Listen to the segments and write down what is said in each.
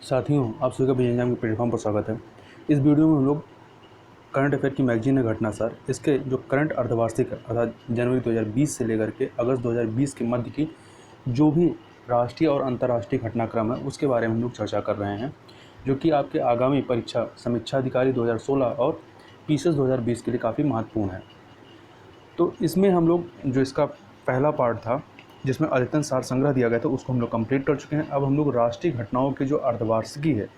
साथियों, आप सभी का बिजनेस एग्जाम के प्लेटफॉर्म पर स्वागत है। इस वीडियो में हम लोग करंट अफेयर की मैगजीन है घटनासार, इसके जो करंट अर्धवार्षिक है अर्थात जनवरी 2020 से लेकर के अगस्त 2020 के मध्य की जो भी राष्ट्रीय और अंतर्राष्ट्रीय घटनाक्रम है उसके बारे में हम लोग चर्चा कर रहे हैं, जो कि आपके आगामी परीक्षा समीक्षा अधिकारी 2016 और पीसीएस 2020 के लिए काफ़ी महत्वपूर्ण है। तो इसमें हम लोग जो इसका पहला पार्ट था जिसमें अद्यतन सार संग्रह दिया गया था उसको हम लोग कंप्लीट कर चुके हैं। अब हम लोग राष्ट्रीय घटनाओं की जो अर्धवार्षिकी है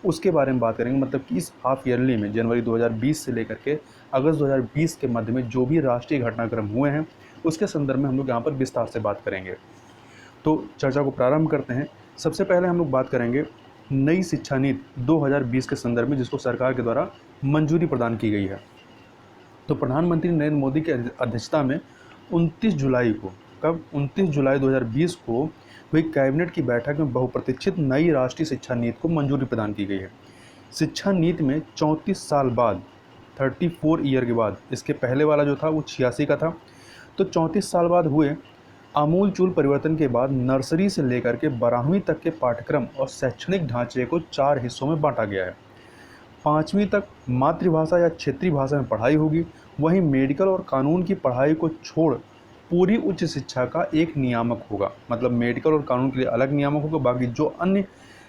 उसके बारे में बात करेंगे, मतलब कि इस हाफ ईयरली में जनवरी 2020 से लेकर के अगस्त 2020 के मध्य में जो भी राष्ट्रीय घटनाक्रम हुए हैं उसके संदर्भ में हम लोग यहाँ पर विस्तार से बात करेंगे। तो चर्चा को प्रारंभ करते हैं। सबसे पहले हम लोग बात करेंगे नई शिक्षा नीति 2020 के संदर्भ में, जिसको सरकार के द्वारा मंजूरी प्रदान की गई है। तो प्रधानमंत्री नरेंद्र मोदी की अध्यक्षता में 29 जुलाई को 29 जुलाई 2020 को हुई कैबिनेट की बैठक में बहुप्रतीक्षित नई राष्ट्रीय शिक्षा नीति को मंजूरी प्रदान की गई है। शिक्षा नीति में 34 साल बाद 34 ईयर के बाद, इसके पहले वाला जो था वो 86 का था, तो 34 साल बाद हुए आमूलचूल परिवर्तन के बाद नर्सरी से लेकर के 12वीं तक के पाठ्यक्रम और शैक्षणिक ढांचे को 4 हिस्सों में बांटा गया है। 5वीं तक मातृभाषा या क्षेत्रीय भाषा में पढ़ाई होगी। वहीं मेडिकल और कानून की पढ़ाई को छोड़ पूरी उच्च शिक्षा का एक नियामक होगा, मतलब मेडिकल और कानून के लिए अलग नियामक होगा, बाकी जो अन्य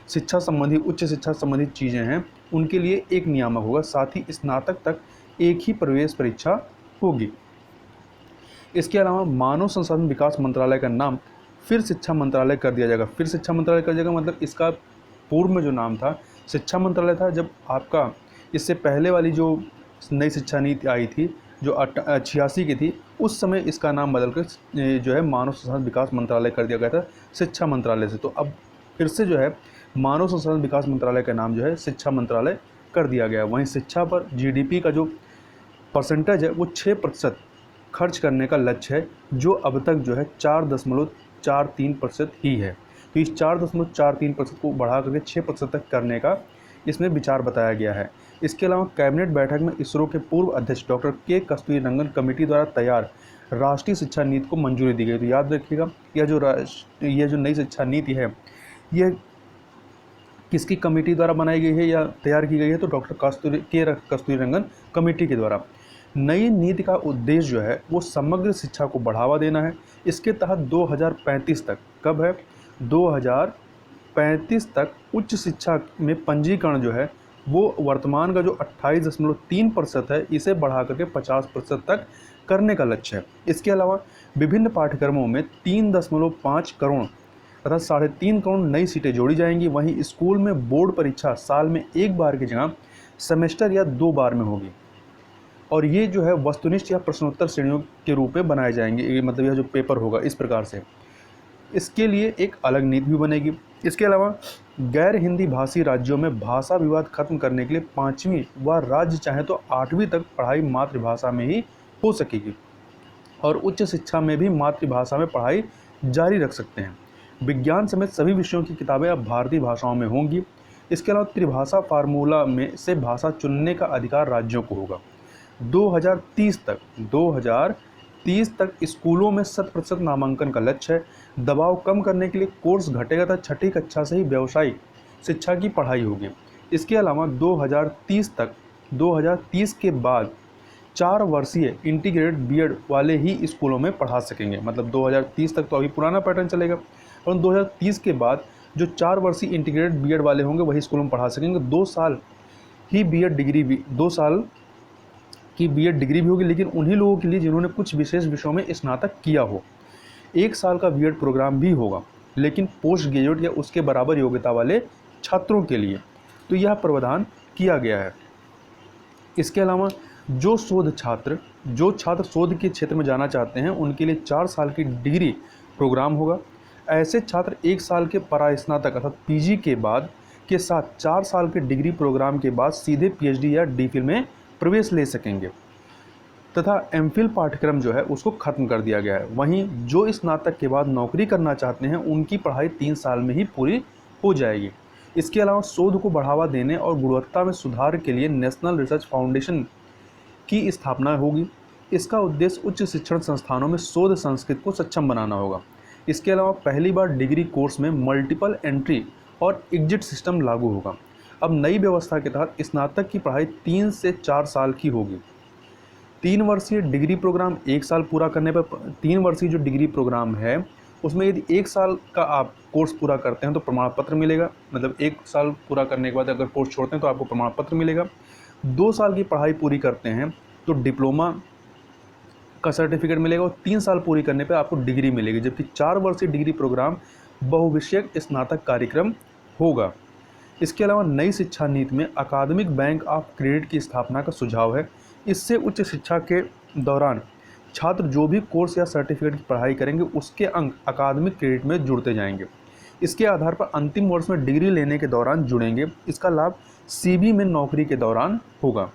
शिक्षा संबंधी उच्च शिक्षा संबंधित चीज़ें हैं उनके लिए एक नियामक होगा। साथ ही स्नातक तक एक ही प्रवेश परीक्षा होगी। इसके अलावा मानव संसाधन विकास मंत्रालय का नाम फिर शिक्षा मंत्रालय कर दिया जाएगा। फिर शिक्षा मंत्रालय कर जाएगा, मतलब इसका पूर्व में जो नाम था शिक्षा मंत्रालय था। जब आपका इससे पहले वाली जो नई शिक्षा नीति आई थी जो 86 की थी, उस समय इसका नाम बदलकर जो है मानव संसाधन विकास मंत्रालय कर दिया गया था शिक्षा मंत्रालय से। तो अब फिर से जो है मानव संसाधन विकास मंत्रालय का नाम जो है शिक्षा मंत्रालय कर दिया गया है। वहीं शिक्षा पर जीडीपी का जो परसेंटेज है वो 6% खर्च करने का लक्ष्य है, जो अब तक जो है 4.43% ही है। तो इस 4.43% को बढ़ा करके 6% तक करने का इसमें विचार बताया गया है। इसके अलावा कैबिनेट बैठक में इसरो के पूर्व अध्यक्ष डॉक्टर के कस्तूरीरंगन कमेटी द्वारा तैयार राष्ट्रीय शिक्षा नीति को मंजूरी दी गई। तो याद रखिएगा यह जो नई शिक्षा नीति है यह किसकी कमेटी द्वारा बनाई गई है या तैयार की गई है, तो डॉक्टर कस्तूरीरंगन कमेटी के द्वारा। नई नीति का उद्देश्य जो है वो समग्र शिक्षा को बढ़ावा देना है। इसके तहत 2035 तक, कब है 2035 तक उच्च शिक्षा में पंजीकरण जो है वो वर्तमान का जो 28.3% है इसे बढ़ा करके 50% तक करने का लक्ष्य है। इसके अलावा विभिन्न पाठ्यक्रमों में 3.5 करोड़ तथा 3.5 करोड़ नई सीटें जोड़ी जाएंगी। वहीं स्कूल में बोर्ड परीक्षा साल में एक बार की जगह सेमेस्टर या 2 बार में होगी, और ये जो है वस्तुनिष्ठ या प्रश्नोत्तर श्रेणियों के रूप में बनाए जाएंगे, मतलब यह जो पेपर होगा इस प्रकार से। इसके लिए एक अलग नीति भी बनेगी। इसके अलावा गैर हिंदी भाषी राज्यों में भाषा विवाद खत्म करने के लिए 5वीं व राज्य चाहे तो 8वीं तक पढ़ाई मातृभाषा में ही हो सकेगी, और उच्च शिक्षा में भी मातृभाषा में पढ़ाई जारी रख सकते हैं। विज्ञान समेत सभी विषयों की किताबें अब भारतीय भाषाओं में होंगी। इसके अलावा त्रिभाषा फार्मूला में से भाषा चुनने का अधिकार राज्यों को होगा। 2030 तक स्कूलों में 100% नामांकन का लक्ष्य है। दबाव कम करने के लिए कोर्स घटेगा तथा 6ठी कक्षा से ही व्यावसायिक शिक्षा की पढ़ाई होगी। इसके अलावा 2030 के बाद 4 वर्षीय इंटीग्रेटेड बीएड वाले ही स्कूलों में पढ़ा सकेंगे, मतलब 2030 तक तो अभी पुराना पैटर्न चलेगा, और 2030 के बाद जो 4 वर्षीय इंटीग्रेटेड बीएड वाले होंगे वही स्कूलों में पढ़ा सकेंगे। 2 साल ही बीएड डिग्री भी 2 साल की बीएड डिग्री भी होगी, लेकिन उन्हीं लोगों के लिए जिन्होंने कुछ विशेष विषयों में स्नातक किया हो। 1 साल का बीएड प्रोग्राम भी होगा, लेकिन पोस्ट ग्रेजुएट या उसके बराबर योग्यता वाले छात्रों के लिए तो यह प्रावधान किया गया है। इसके अलावा जो छात्र शोध के क्षेत्र में जाना चाहते हैं उनके लिए 4 साल की डिग्री प्रोग्राम होगा। ऐसे छात्र 1 साल के परास्नातक अर्थात पीजी के बाद के साथ 4 साल के डिग्री प्रोग्राम के बाद सीधे पीएचडी या डीफिल में प्रवेश ले सकेंगे, तथा एमफिल पाठ्यक्रम जो है उसको खत्म कर दिया गया है। वहीं जो स्नातक के बाद नौकरी करना चाहते हैं उनकी पढ़ाई 3 साल में ही पूरी हो जाएगी। इसके अलावा शोध को बढ़ावा देने और गुणवत्ता में सुधार के लिए नेशनल रिसर्च फाउंडेशन की स्थापना होगी। इसका उद्देश्य उच्च शिक्षण संस्थानों में शोध संस्कृति को सक्षम बनाना होगा। इसके अलावा पहली बार डिग्री कोर्स में मल्टीपल एंट्री और एग्जिट सिस्टम लागू होगा। अब नई व्यवस्था के तहत स्नातक की पढ़ाई 3 से 4 साल की होगी। 3 वर्षीय डिग्री प्रोग्राम 1 साल पूरा करने पर 3 वर्षीय जो डिग्री प्रोग्राम है उसमें यदि 1 साल का आप कोर्स पूरा करते हैं तो प्रमाण पत्र मिलेगा। मतलब 1 साल पूरा करने के बाद अगर कोर्स छोड़ते हैं तो आपको प्रमाण पत्र मिलेगा। 2 साल की पढ़ाई पूरी करते हैं तो डिप्लोमा का सर्टिफिकेट मिलेगा और 3 साल पूरी करने पर आपको डिग्री मिलेगी। जबकि 4 वर्षीय डिग्री प्रोग्राम बहुविषयक स्नातक कार्यक्रम होगा। इसके अलावा नई शिक्षा नीति में अकादमिक बैंक ऑफ क्रेडिट की स्थापना का सुझाव है। इससे उच्च शिक्षा के दौरान छात्र जो भी कोर्स या सर्टिफिकेट की पढ़ाई करेंगे उसके अंक अकादमिक क्रेडिट में जुड़ते जाएंगे। इसके आधार पर अंतिम वर्ष में डिग्री लेने के दौरान जुड़ेंगे। इसका लाभ सीबी में नौकरी के दौरान होगा।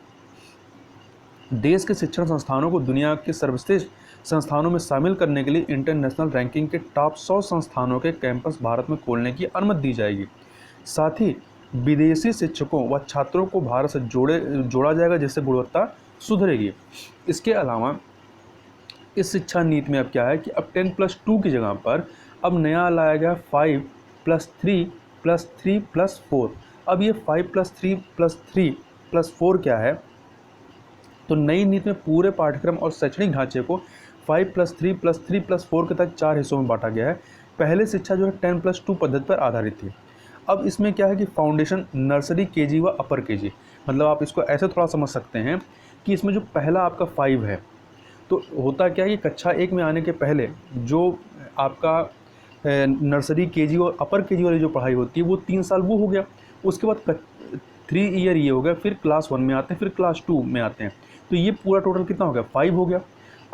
देश के शिक्षण संस्थानों को दुनिया के सर्वश्रेष्ठ संस्थानों में शामिल करने के लिए इंटरनेशनल रैंकिंग के टॉप 100 संस्थानों के कैंपस भारत में खोलने की अनुमति दी जाएगी। साथ ही विदेशी शिक्षकों व छात्रों को भारत से जोड़ा जाएगा, जिससे गुणवत्ता सुधरेगी। इसके अलावा इस शिक्षा नीति में अब क्या है कि अब 10+2 की जगह पर अब नया लाया गया 5+3+3+4। अब ये 5+3+3+4 क्या है, तो नई नीति में पूरे पाठ्यक्रम और शैक्षणिक ढांचे को 5+3+3+4 के तहत 4 हिस्सों में बांटा गया है। पहले शिक्षा जो है 10+2 पद्धति पर आधारित थी। अब इसमें क्या है कि फाउंडेशन, नर्सरी, केजी व अपर केजी, मतलब आप इसको ऐसे थोड़ा समझ सकते हैं कि इसमें जो पहला आपका 5 है तो होता क्या है कि कक्षा 1 में आने के पहले जो आपका नर्सरी, केजी और अपर केजी वाली जो पढ़ाई होती है वो 3 साल वो हो गया। उसके बाद 3 ईयर ये हो गया, फिर क्लास 1 में आते हैं, फिर क्लास 2 में आते हैं। तो ये पूरा टोटल कितना हो गया, 5 हो गया।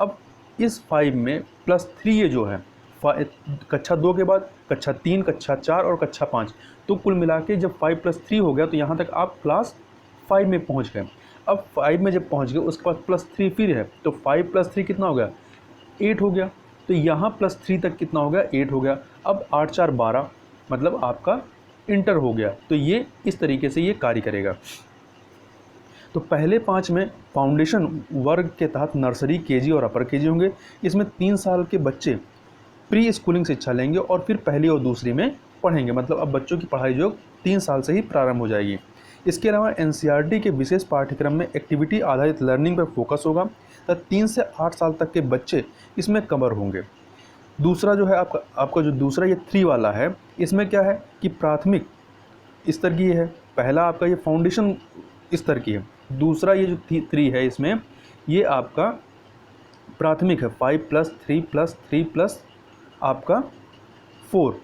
अब इस 5 में +3 ये जो है कक्षा 2 के बाद कक्षा 3, कक्षा 4 और कक्षा 5, तो कुल मिला के जब 5+3 हो गया तो यहाँ तक आप क्लास 5 में पहुँच गए। अब 5 में जब पहुँच गए उसके बाद +3 फिर है, तो 5+3 कितना हो गया, 8 हो गया। तो यहाँ +3 तक कितना हो गया, 8 हो गया। अब 8 4 12 मतलब आपका इंटर हो गया। तो ये इस तरीके से ये कार्य करेगा। तो पहले 5 में फाउंडेशन वर्ग के तहत नर्सरी, केजी और अपर केजी होंगे। इसमें 3 साल के बच्चे प्री स्कूलिंग शिक्षा लेंगे और फिर पहली और दूसरी में पढ़ेंगे। मतलब अब बच्चों की पढ़ाई जो 3 साल से ही प्रारंभ हो जाएगी। इसके अलावा एनसीईआरटी के विशेष पाठ्यक्रम में एक्टिविटी आधारित लर्निंग पर फोकस होगा तथा 3 से 8 साल तक के बच्चे इसमें कवर होंगे। दूसरा जो है आपका जो दूसरा ये 3 वाला है, इसमें क्या है कि प्राथमिक स्तर की है। पहला आपका ये फाउंडेशन स्तर की है। दूसरा ये जो 3 है इसमें ये आपका प्राथमिक है, 5+3+3+ आपका 4।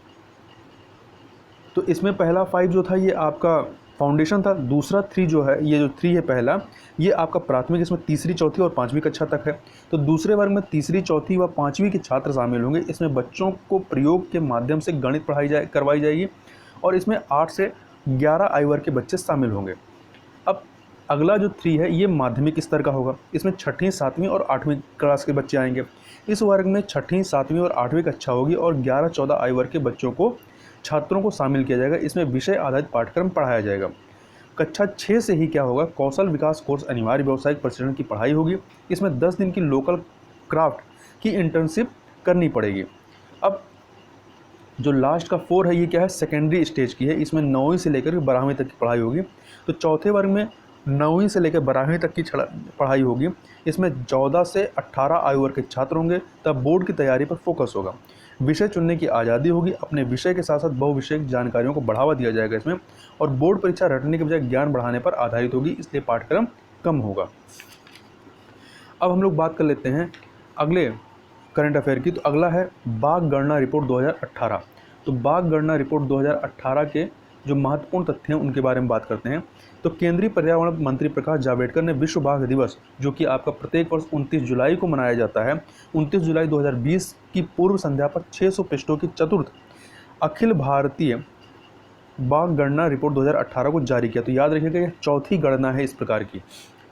तो इसमें पहला 5 जो था ये आपका फाउंडेशन था। दूसरा 3 जो है, ये जो 3 है पहला, ये आपका प्राथमिक, इसमें तीसरी, चौथी और 5वीं कक्षा तक है। तो दूसरे वर्ग में तीसरी, चौथी व 5वीं के छात्र शामिल होंगे। इसमें बच्चों को प्रयोग के माध्यम से गणित करवाई जाएगी और इसमें 8 से 11 आयु वर्ग के बच्चे शामिल होंगे। अब अगला जो 3 है ये माध्यमिक स्तर का होगा। इसमें 6वीं, 7वीं और 8वीं क्लास के बच्चे आएंगे। इस वर्ग में 6वीं, 7वीं और 8वीं कक्षा होगी और 11-14 आयु वर्ग के बच्चों को छात्रों को शामिल किया जाएगा। इसमें विषय आधारित पाठ्यक्रम पढ़ाया जाएगा। कक्षा 6 से ही क्या होगा, कौशल विकास कोर्स, अनिवार्य व्यावसायिक प्रशिक्षण की पढ़ाई होगी। इसमें 10 दिन की लोकल क्राफ्ट की इंटर्नशिप करनी पड़ेगी। अब जो लास्ट का 4 है ये क्या है, सेकेंडरी स्टेज की है। इसमें 9वीं से लेकर 12वीं तक की पढ़ाई होगी। तो चौथे वर्ग में 9वीं से लेकर 12वीं तक की पढ़ाई होगी। इसमें 14 से 18 आयु वर्ग के छात्र होंगे। तब बोर्ड की तैयारी पर फोकस होगा। विषय चुनने की आज़ादी होगी। अपने विषय के साथ साथ बहुविषयक जानकारियों को बढ़ावा दिया जाएगा इसमें, और बोर्ड परीक्षा रटने के बजाय ज्ञान बढ़ाने पर आधारित होगी, इसलिए पाठ्यक्रम कम होगा। अब हम लोग बात कर लेते हैं अगले करंट अफेयर की। तो अगला है बाघ गणना रिपोर्ट 2018। तो बाघ गणना रिपोर्ट 2018 के जो महत्वपूर्ण तथ्य हैं उनके बारे में बात करते हैं। तो केंद्रीय पर्यावरण मंत्री प्रकाश जावड़ेकर ने विश्व बाघ दिवस, जो कि आपका प्रत्येक वर्ष 29 जुलाई को मनाया जाता है, 29 जुलाई 2020 की पूर्व संध्या पर 600 पृष्ठों की चतुर्थ अखिल भारतीय बाघ गणना रिपोर्ट 2018 को जारी किया। तो याद रखिएगा यह चौथी गणना है इस प्रकार की।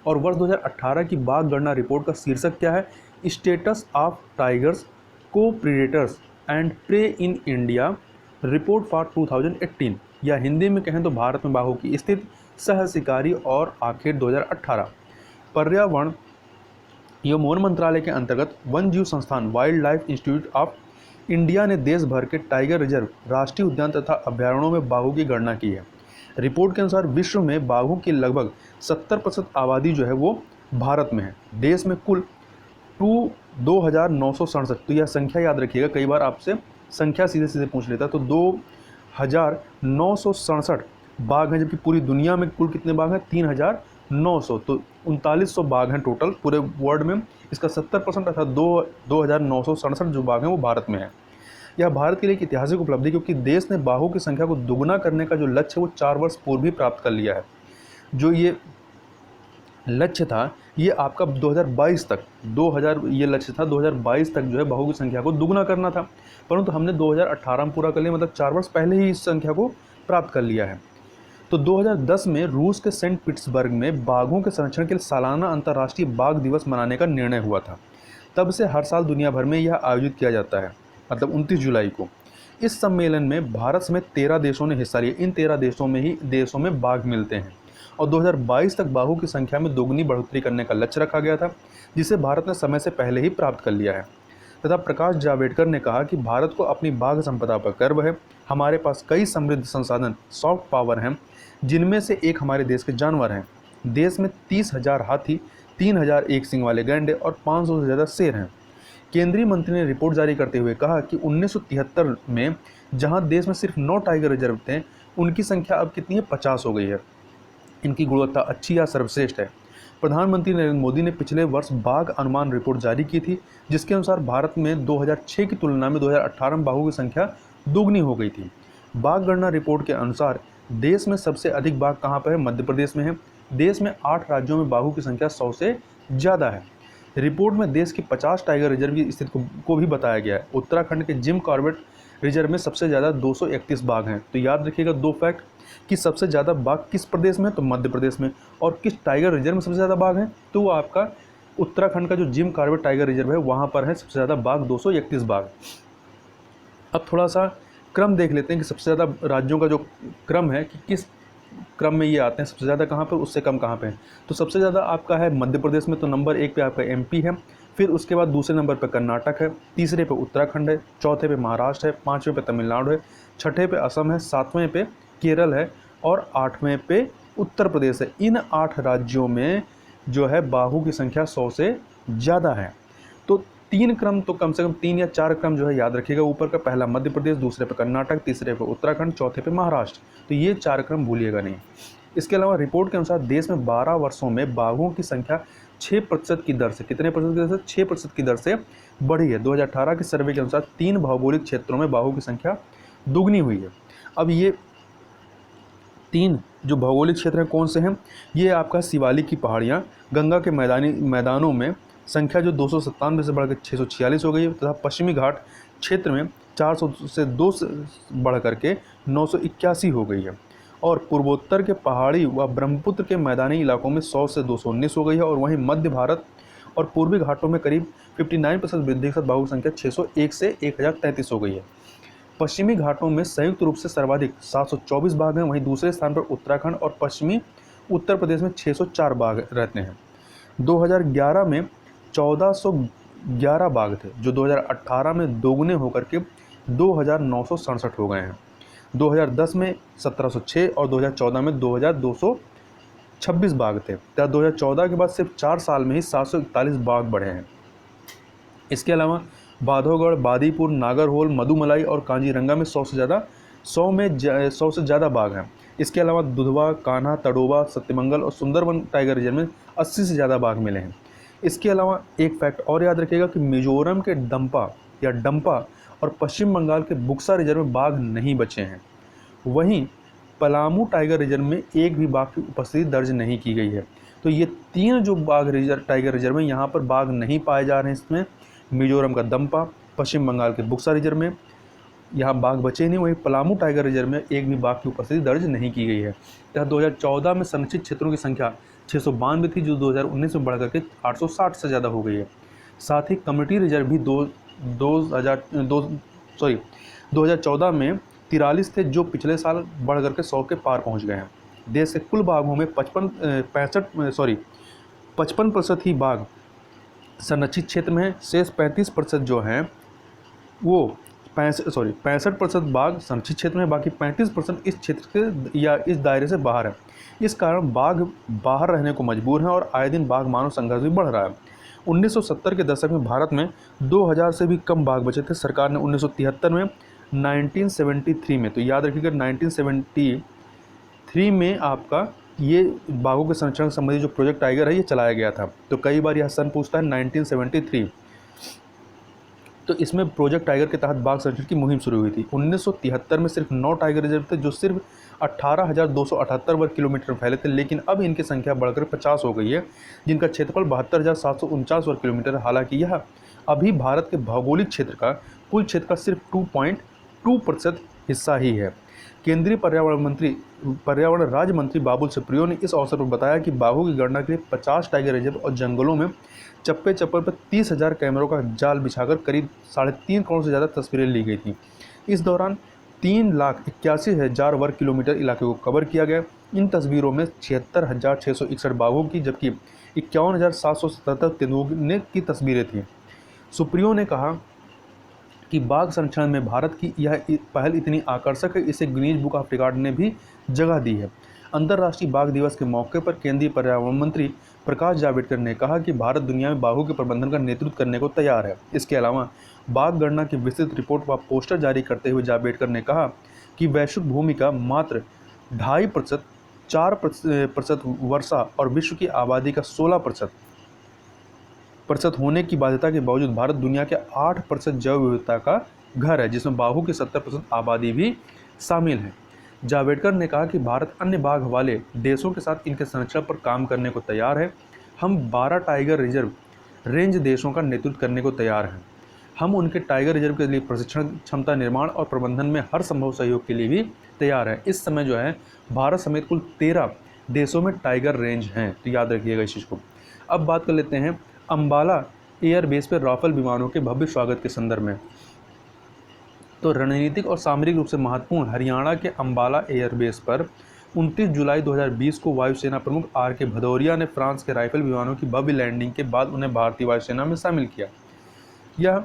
और वर्ष 2018 की बाघ गणना रिपोर्ट का शीर्षक क्या है, status of tigers, co predators and prey in India report for 2018, या हिंदी में कहें तो भारत में बाघों की स्थिति, सह शिकारी और आखिर 2018। पर्यावरण एवं वन मंत्रालय के अंतर्गत वन जीव संस्थान, wild life institute of India ने देश भर के टाइगर रिजर्व, राष्ट्रीय उद्यान तथा अभयारण्यों में बाघों की गणना की है। रिपोर्ट के अनुसार विश्व में बाघों की लगभग 70% आबादी जो है वो भारत में है। देश में कुल 2,967, तो यह संख्या याद रखिएगा, कई बार आपसे संख्या सीधे सीधे पूछ लेता है। तो 2,967 बाघ हैं, जबकि पूरी दुनिया में कुल कितने बाघ हैं? 3,900। तो 3900 बाघ हैं टोटल पूरे वर्ल्ड में। इसका 70% अर्थात 2,967 जो बाघ हैं वो भारत में है। यह भारत के लिए एक ऐतिहासिक उपलब्धि, क्योंकि देश ने बाघों की संख्या को दुगना करने का जो लक्ष्य है वो 4 वर्ष पूर्व ही प्राप्त कर लिया है। जो ये लक्ष्य था ये आपका 2022 तक, 2000 ये लक्ष्य था 2022 तक जो है बाघों की संख्या को दुगना करना था, परंतु हमने 2018 में पूरा कर लिया, मतलब 4 वर्ष पहले ही इस संख्या को प्राप्त कर लिया है। तो 2010 में रूस के सेंट पीटर्सबर्ग में बाघों के संरक्षण के लिए सालाना अंतर्राष्ट्रीय बाघ दिवस मनाने का निर्णय हुआ था। तब से हर साल दुनिया भर में यह आयोजित किया जाता है, मतलब 29 जुलाई को। इस सम्मेलन में भारत समेत 13 देशों ने हिस्सा लिया। इन 13 देशों में बाघ मिलते हैं और 2022 तक बाघों की संख्या में दोगुनी बढ़ोतरी करने का लक्ष्य रखा गया था, जिसे भारत ने समय से पहले ही प्राप्त कर लिया है। तथा प्रकाश जावड़ेकर ने कहा कि भारत को अपनी बाघ संपदा पर गर्व है। हमारे पास कई समृद्ध संसाधन, सॉफ्ट पावर हैं, जिनमें से एक हमारे देश के जानवर हैं। देश में 30,000 हाथी, 3,000 एक सींग वाले गैंडे और 500 से ज़्यादा शेर हैं। केंद्रीय मंत्री ने रिपोर्ट जारी करते हुए कहा कि 1973 में जहां देश में सिर्फ 9 टाइगर रिजर्व थे, उनकी संख्या अब कितनी है? 50 हो गई है। इनकी गुणवत्ता अच्छी या सर्वश्रेष्ठ है। प्रधानमंत्री नरेंद्र मोदी ने पिछले वर्ष बाघ अनुमान रिपोर्ट जारी की थी, जिसके अनुसार भारत में 2006 की तुलना में 2018 में बाघों की संख्या दोगुनी हो गई थी। बाघ गणना रिपोर्ट के अनुसार देश में सबसे अधिक बाघ कहाँ पर है? मध्य प्रदेश में है। देश में 8 राज्यों में बाघों की संख्या 100 से ज़्यादा है। रिपोर्ट में देश की 50 टाइगर रिजर्व की स्थिति को भी बताया गया है। उत्तराखंड के जिम कॉर्बेट रिजर्व में सबसे ज़्यादा 231 बाघ हैं। तो याद रखिएगा 2 फैक्ट कि सबसे ज़्यादा बाघ किस प्रदेश में है? तो मध्य प्रदेश में। और किस टाइगर रिजर्व में सबसे ज़्यादा बाघ हैं? तो वो आपका उत्तराखंड का जो जिम कॉर्बेट टाइगर रिजर्व है वहाँ पर है सबसे ज़्यादा बाघ, 231 बाघ। अब थोड़ा सा क्रम देख लेते हैं कि सबसे ज़्यादा राज्यों का जो क्रम है कि किस क्रम में ये आते हैं, सबसे ज़्यादा कहाँ पर, उससे कम कहाँ पे है। तो सबसे ज़्यादा आपका है मध्य प्रदेश में, तो नंबर 1 पे आपका एमपी है। फिर उसके बाद दूसरे नंबर पर कर्नाटक है, तीसरे पे उत्तराखंड है, चौथे पे महाराष्ट्र है, 5वें पे तमिलनाडु है, 6ठे पे असम है, 7वें पे केरल है और 8वें पे उत्तर प्रदेश है। इन 8 राज्यों में जो है बाघों की संख्या 100 से ज़्यादा है। तो 3 क्रम तो कम से कम 3 या 4 क्रम जो है याद रखिएगा। ऊपर का पहला मध्य प्रदेश, दूसरे पे कर्नाटक, तीसरे पे उत्तराखंड, चौथे पे महाराष्ट्र। तो ये 4 क्रम भूलिएगा नहीं। इसके अलावा रिपोर्ट के अनुसार देश में 12 वर्षों में बाघों की संख्या 6% की दर से, कितने प्रतिशत की दर से? 6% की दर से बढ़ी है। 2018 के सर्वे के अनुसार 3 भौगोलिक क्षेत्रों में बाघों की संख्या दुगनी हुई है। अब ये 3 जो भौगोलिक क्षेत्र हैं कौन से हैं? ये आपका शिवालिक की पहाड़ियाँ, गंगा के मैदानों में संख्या जो 297 से बढ़कर 646 हो गई है, तथा पश्चिमी घाट क्षेत्र में 400 से 2 से बढ़ करके 981 हो गई है। और पूर्वोत्तर के पहाड़ी व ब्रह्मपुत्र के मैदानी इलाकों में 100 से 219 हो गई है। और वहीं मध्य भारत और पूर्वी घाटों में करीब 59% वृद्धि के साथ बाघों की संख्या 601 से 1033 हो गई है। पश्चिमी घाटों में संयुक्त रूप से सर्वाधिक 724 बाघ हैं। वहीं दूसरे स्थान पर उत्तराखंड और पश्चिमी उत्तर प्रदेश में 604 बाघ रहते हैं। 2011 में 1411 बाघ थे, जो 2018 में दोगुने होकर के 2,967 हो गए हैं। 2010 में 1706 और 2014 में 2,226 बाघ थे। 2014 के बाद सिर्फ 4 साल में ही 741 बाघ बढ़े हैं। इसके अलावा बांधवगढ़, बादीपुर, नागरहोल, मधुमलाई और कांजीरंगा में 100 से ज़्यादा बाघ हैं। इसके अलावा दुधवा, कान्हा, तड़ोबा, सत्यमंगल और सुंदरवन टाइगर रिजर्व में 80 से ज़्यादा बाघ मिले हैं। इसके अलावा एक फैक्ट और याद रखिएगा कि मिजोरम के डंपा और पश्चिम बंगाल के बुक्सा रिजर्व में बाघ नहीं बचे हैं। वहीं पलामू टाइगर रिजर्व में एक भी बाघ की उपस्थिति दर्ज नहीं की गई है। तो ये 3 जो टाइगर रिजर्व में यहाँ पर बाघ नहीं पाए जा रहे हैं। इसमें मिजोरम का दंपा, पश्चिम बंगाल के बुक्सा रिजर्व में यहाँ बाघ बचे नहीं। वहीं पलामू टाइगर रिजर्व में एक भी बाघ की उपस्थिति दर्ज नहीं की गई है। 2014 में संरक्षित क्षेत्रों की संख्या 692 थी, जो 2019 में बढ़कर के 860 से ज़्यादा हो गई है। साथ ही कम्युनिटी रिजर्व भी 2014 में 43 थे, जो पिछले साल बढ़ करके 100 के पार पहुंच गए हैं। देश के कुल बाघों में 55% ही बाघ संरक्षित क्षेत्र में है। शेष 35% जो हैं वो 65% बाघ संरक्षित क्षेत्र में, बाकी 35% इस क्षेत्र के या इस दायरे से बाहर है। इस कारण बाघ बाहर रहने को मजबूर हैं और आए दिन बाघ मानव संघर्ष भी बढ़ रहा है। 1970 के दशक में भारत में 2000 से भी कम बाघ बचे थे। सरकार ने 1973 में 1973 में, तो याद रखिएगा 1973 में आपका ये बाघों के संरक्षण संबंधी जो प्रोजेक्ट टाइगर है ये चलाया गया था। तो कई बार यह सन पूछता है 1973। तो इसमें प्रोजेक्ट टाइगर के तहत बाघ संरक्षण की मुहिम शुरू हुई थी। 1973 में सिर्फ 9 टाइगर रिजर्व थे जो सिर्फ 18,278 वर्ग किलोमीटर फैले थे, लेकिन अब इनकी संख्या बढ़कर 50 हो गई है, जिनका क्षेत्रफल 72,749 वर्ग किलोमीटर है। हालांकि यह अभी भारत के भौगोलिक क्षेत्र का कुल क्षेत्र का सिर्फ 2.2% हिस्सा ही है। केंद्रीय पर्यावरण राज्य मंत्री बाबुल सुप्रियो ने इस अवसर पर बताया कि बाघों की गणना के लिए 50 टाइगर रिजर्व और जंगलों में चप्पे चप्पे पर 30,000 कैमरों का जाल बिछाकर करीब 3.5 करोड़ से ज़्यादा तस्वीरें ली गई थी। इस दौरान 3,81,000 वर्ग किलोमीटर इलाके को कवर किया गया। इन तस्वीरों में 76,661 बाघों की जबकि 51,777 तेंदुओं की तस्वीरें थीं। सुप्रियो ने कहा कि बाघ संरक्षण में भारत की यह पहल इतनी आकर्षक है, इसे गिनीज बुक ऑफ रिकॉर्ड ने भी जगह दी है। अंतर्राष्ट्रीय बाघ दिवस के मौके पर केंद्रीय पर्यावरण मंत्री प्रकाश जावड़ेकर ने कहा कि भारत दुनिया में बाघों के प्रबंधन का नेतृत्व करने को तैयार है। इसके अलावा बाघ गणना की विस्तृत रिपोर्ट व पोस्टर जारी करते हुए जावड़ेकर ने कहा कि वैश्विक भूमि का मात्र 2.5%, 4% वर्षा और विश्व की आबादी का 16% होने की बाध्यता के बावजूद भारत दुनिया के 8% जैव विविधता का घर है, जिसमें बाघों की 70% आबादी भी शामिल है। जावड़ेकर ने कहा कि भारत अन्य बाघ वाले देशों के साथ इनके संरक्षण पर काम करने को तैयार है। हम 12 टाइगर रिजर्व रेंज देशों का नेतृत्व करने को तैयार हैं। हम उनके टाइगर रिजर्व के लिए प्रशिक्षण, क्षमता निर्माण और प्रबंधन में हर संभव सहयोग के लिए भी तैयार है। इस समय जो है भारत समेत कुल 13 देशों में टाइगर रेंज हैं, तो याद रखिएगा इस चीज़ को। अब बात कर लेते हैं अंबाला एयरबेस पर राफेल विमानों के भव्य स्वागत के संदर्भ में। तो रणनीतिक और सामरिक रूप से महत्वपूर्ण हरियाणा के अंबाला एयरबेस पर 29 जुलाई 2020 को वायुसेना प्रमुख आर.के. भदौरिया ने फ्रांस के राफेल विमानों की भव्य लैंडिंग के बाद उन्हें भारतीय वायुसेना में शामिल किया। यह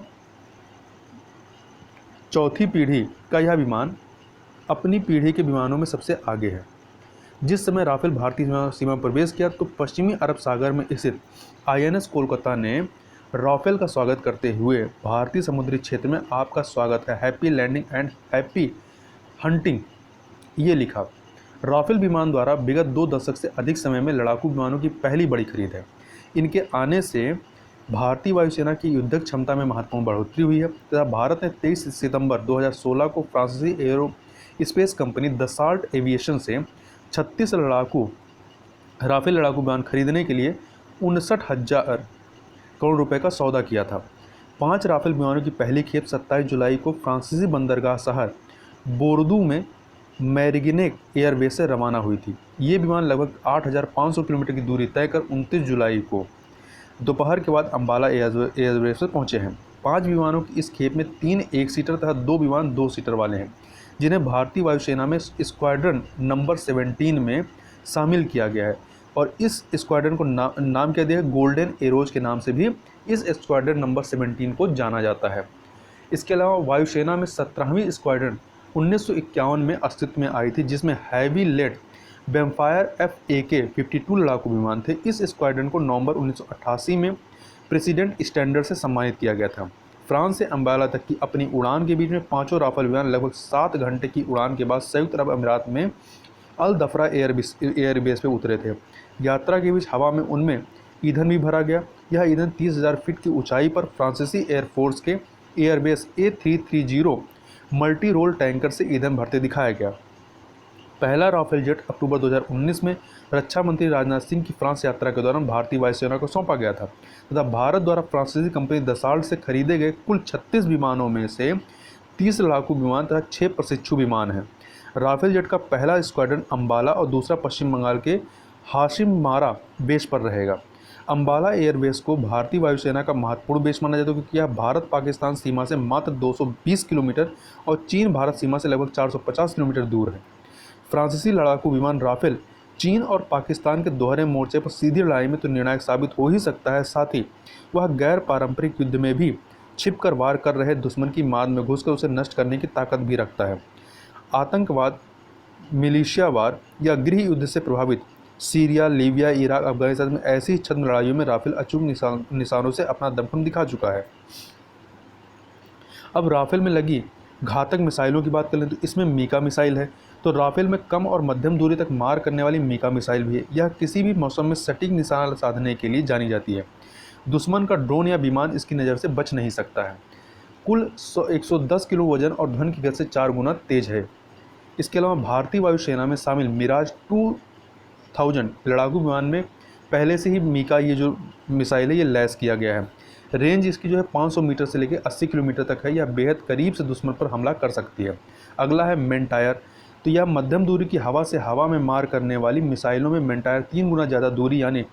चौथी पीढ़ी का यह विमान अपनी पीढ़ी के विमानों में सबसे आगे है। जिस समय राफेल भारतीय सीमा में प्रवेश किया तो पश्चिमी अरब सागर में स्थित INS कोलकाता ने राफेल का स्वागत करते हुए भारतीय समुद्री क्षेत्र में आपका स्वागत है, happy landing and happy hunting, ये लिखा। राफेल विमान द्वारा विगत 2 दशक से अधिक समय में लड़ाकू विमानों की पहली बड़ी खरीद है। इनके आने से भारतीय वायुसेना की युद्धक क्षमता में महत्वपूर्ण बढ़ोतरी हुई है तथा भारत ने 23 सितंबर 2016 को फ्रांसीसी arrow space company Dassault aviation से 36 राफेल लड़ाकू विमान खरीदने के लिए 59,000 करोड़ रुपए का सौदा किया था। 5 राफेल विमानों की पहली खेप 27 जुलाई को फ्रांसीसी बंदरगाह शहर बोर्दू में मैरिग्नेक एयरबेस से रवाना हुई थी। ये विमान लगभग 8,500 किलोमीटर की दूरी तय कर 29 जुलाई को दोपहर के बाद अंबाला एयरबेस पर पहुंचे हैं। 5 विमानों की इस खेप में 3 एक सीटर तथा 2 विमान 2 सीटर वाले हैं, जिन्हें भारतीय वायुसेना में स्क्वाड्रन नंबर 17 में शामिल किया गया है और इस स्क्वाड्रन को नाम क्या दिया है, गोल्डन एरोज के नाम से भी इस स्क्वाड्रन नंबर 17 को जाना जाता है। इसके अलावा वायुसेना में 17वीं स्क्वाड्रन 1951 में अस्तित्व में आई थी, जिसमें हैवी लेड वेम्पायर FAK-52 लड़ाकू विमान थे। इस स्क्वाड्रन को नवंबर 1988 में प्रेसिडेंट स्टैंडर्ड से सम्मानित किया गया था। फ्रांस से अंबाला तक की अपनी उड़ान के बीच में 5 राफेल विमान लगभग 7 घंटे की उड़ान के बाद संयुक्त अरब अमीरात में अल दफरा एयरबेस पे उतरे थे। यात्रा के बीच हवा में उनमें ईंधन भी भरा गया। यह ईंधन 30,000 फीट की ऊंचाई पर फ्रांसीसी एयरफोर्स के airbase A330 multi role tanker से ईंधन भरते दिखाया गया। पहला राफेल जेट अक्टूबर 2019 में रक्षा मंत्री राजनाथ सिंह की फ्रांस यात्रा के दौरान भारतीय वायुसेना को सौंपा गया था तथा भारत द्वारा फ्रांसीसी कंपनी दसाल्ट से खरीदे गए कुल 36 विमानों में से 30 लड़ाकू विमान तथा 6 प्रशिक्षु विमान हैं। राफेल जेट का पहला स्क्वाड्रन अंबाला और दूसरा पश्चिम बंगाल के हाशिममारा बेस पर रहेगा। अंबाला एयरबेस को भारतीय वायुसेना का महत्वपूर्ण बेस माना जाता है क्योंकि यह भारत पाकिस्तान सीमा से मात्र 220 किलोमीटर और चीन भारत सीमा से लगभग 450 किलोमीटर दूर है। फ्रांसीसी लड़ाकू विमान राफेल चीन और पाकिस्तान के दोहरे मोर्चे पर सीधी लड़ाई में तो निर्णायक साबित हो ही सकता है, साथ ही वह गैर पारंपरिक युद्ध में भी छिपकर वार कर रहे दुश्मन की माद में घुसकर उसे नष्ट करने की ताकत भी रखता है। आतंकवाद, मिलिशियावार या गृह युद्ध से प्रभावित सीरिया, लीबिया, इराक, अफगानिस्तान में ऐसी छद्म लड़ाइयों में राफेल अचूक निशानों से अपना दमखम दिखा चुका है। अब राफेल में लगी घातक मिसाइलों की बात कर लें तो इसमें मीका मिसाइल है। तो राफेल में कम और मध्यम दूरी तक मार करने वाली मीका मिसाइल भी है। यह किसी भी मौसम में सटीक निशाना साधने के लिए जानी जाती है। दुश्मन का ड्रोन या विमान इसकी नज़र से बच नहीं सकता है। कुल 110 किलो वजन और ध्वनि की गति से 4 गुना तेज है। इसके अलावा भारतीय वायुसेना में शामिल मिराज 2000 लड़ाकू विमान में पहले से ही मीका ये जो मिसाइल है ये लैस किया गया है। रेंज इसकी जो है 500 मीटर से लेकर 80 किलोमीटर तक है। यह बेहद करीब से दुश्मन पर हमला कर सकती है। अगला है मेंटायर। तो यह मध्यम दूरी की हवा से हवा में मार करने वाली मिसाइलों में मेंटायर 3 गुना ज़्यादा दूरी यानी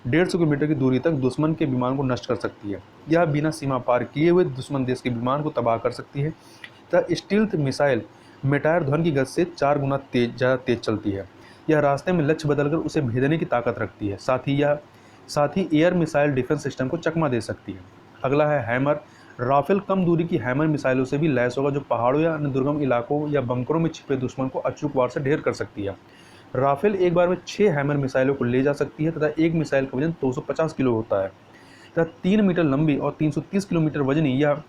150 किलोमीटर की दूरी तक दुश्मन के विमान को नष्ट कर सकती है। यह बिना सीमा पार किए हुए दुश्मन देश के विमान को तबाह कर सकती है। तथा स्टील्थ मिसाइल मेंटायर ध्वनि की गति से 4 गुना ज़्यादा तेज चलती है। यह रास्ते में लक्ष्य बदलकर उसे भेदने की ताकत रखती है। साथ ही एयर मिसाइल डिफेंस सिस्टम को चकमा दे सकती है। अगला है हैमर। राफेल कम दूरी की हैमर मिसाइलों से भी लैस होगा जो पहाड़ों या अन्य दुर्गम इलाकों या बंकरों में छिपे दुश्मन को अचूक वार से ढेर कर सकती है। राफेल एक बार में 6 हैमर मिसाइलों को ले जा सकती है तथा एक मिसाइल का वजन 250 किलो होता है तथा 3 मीटर लंबी और 330 किलोमीटर वजनी यह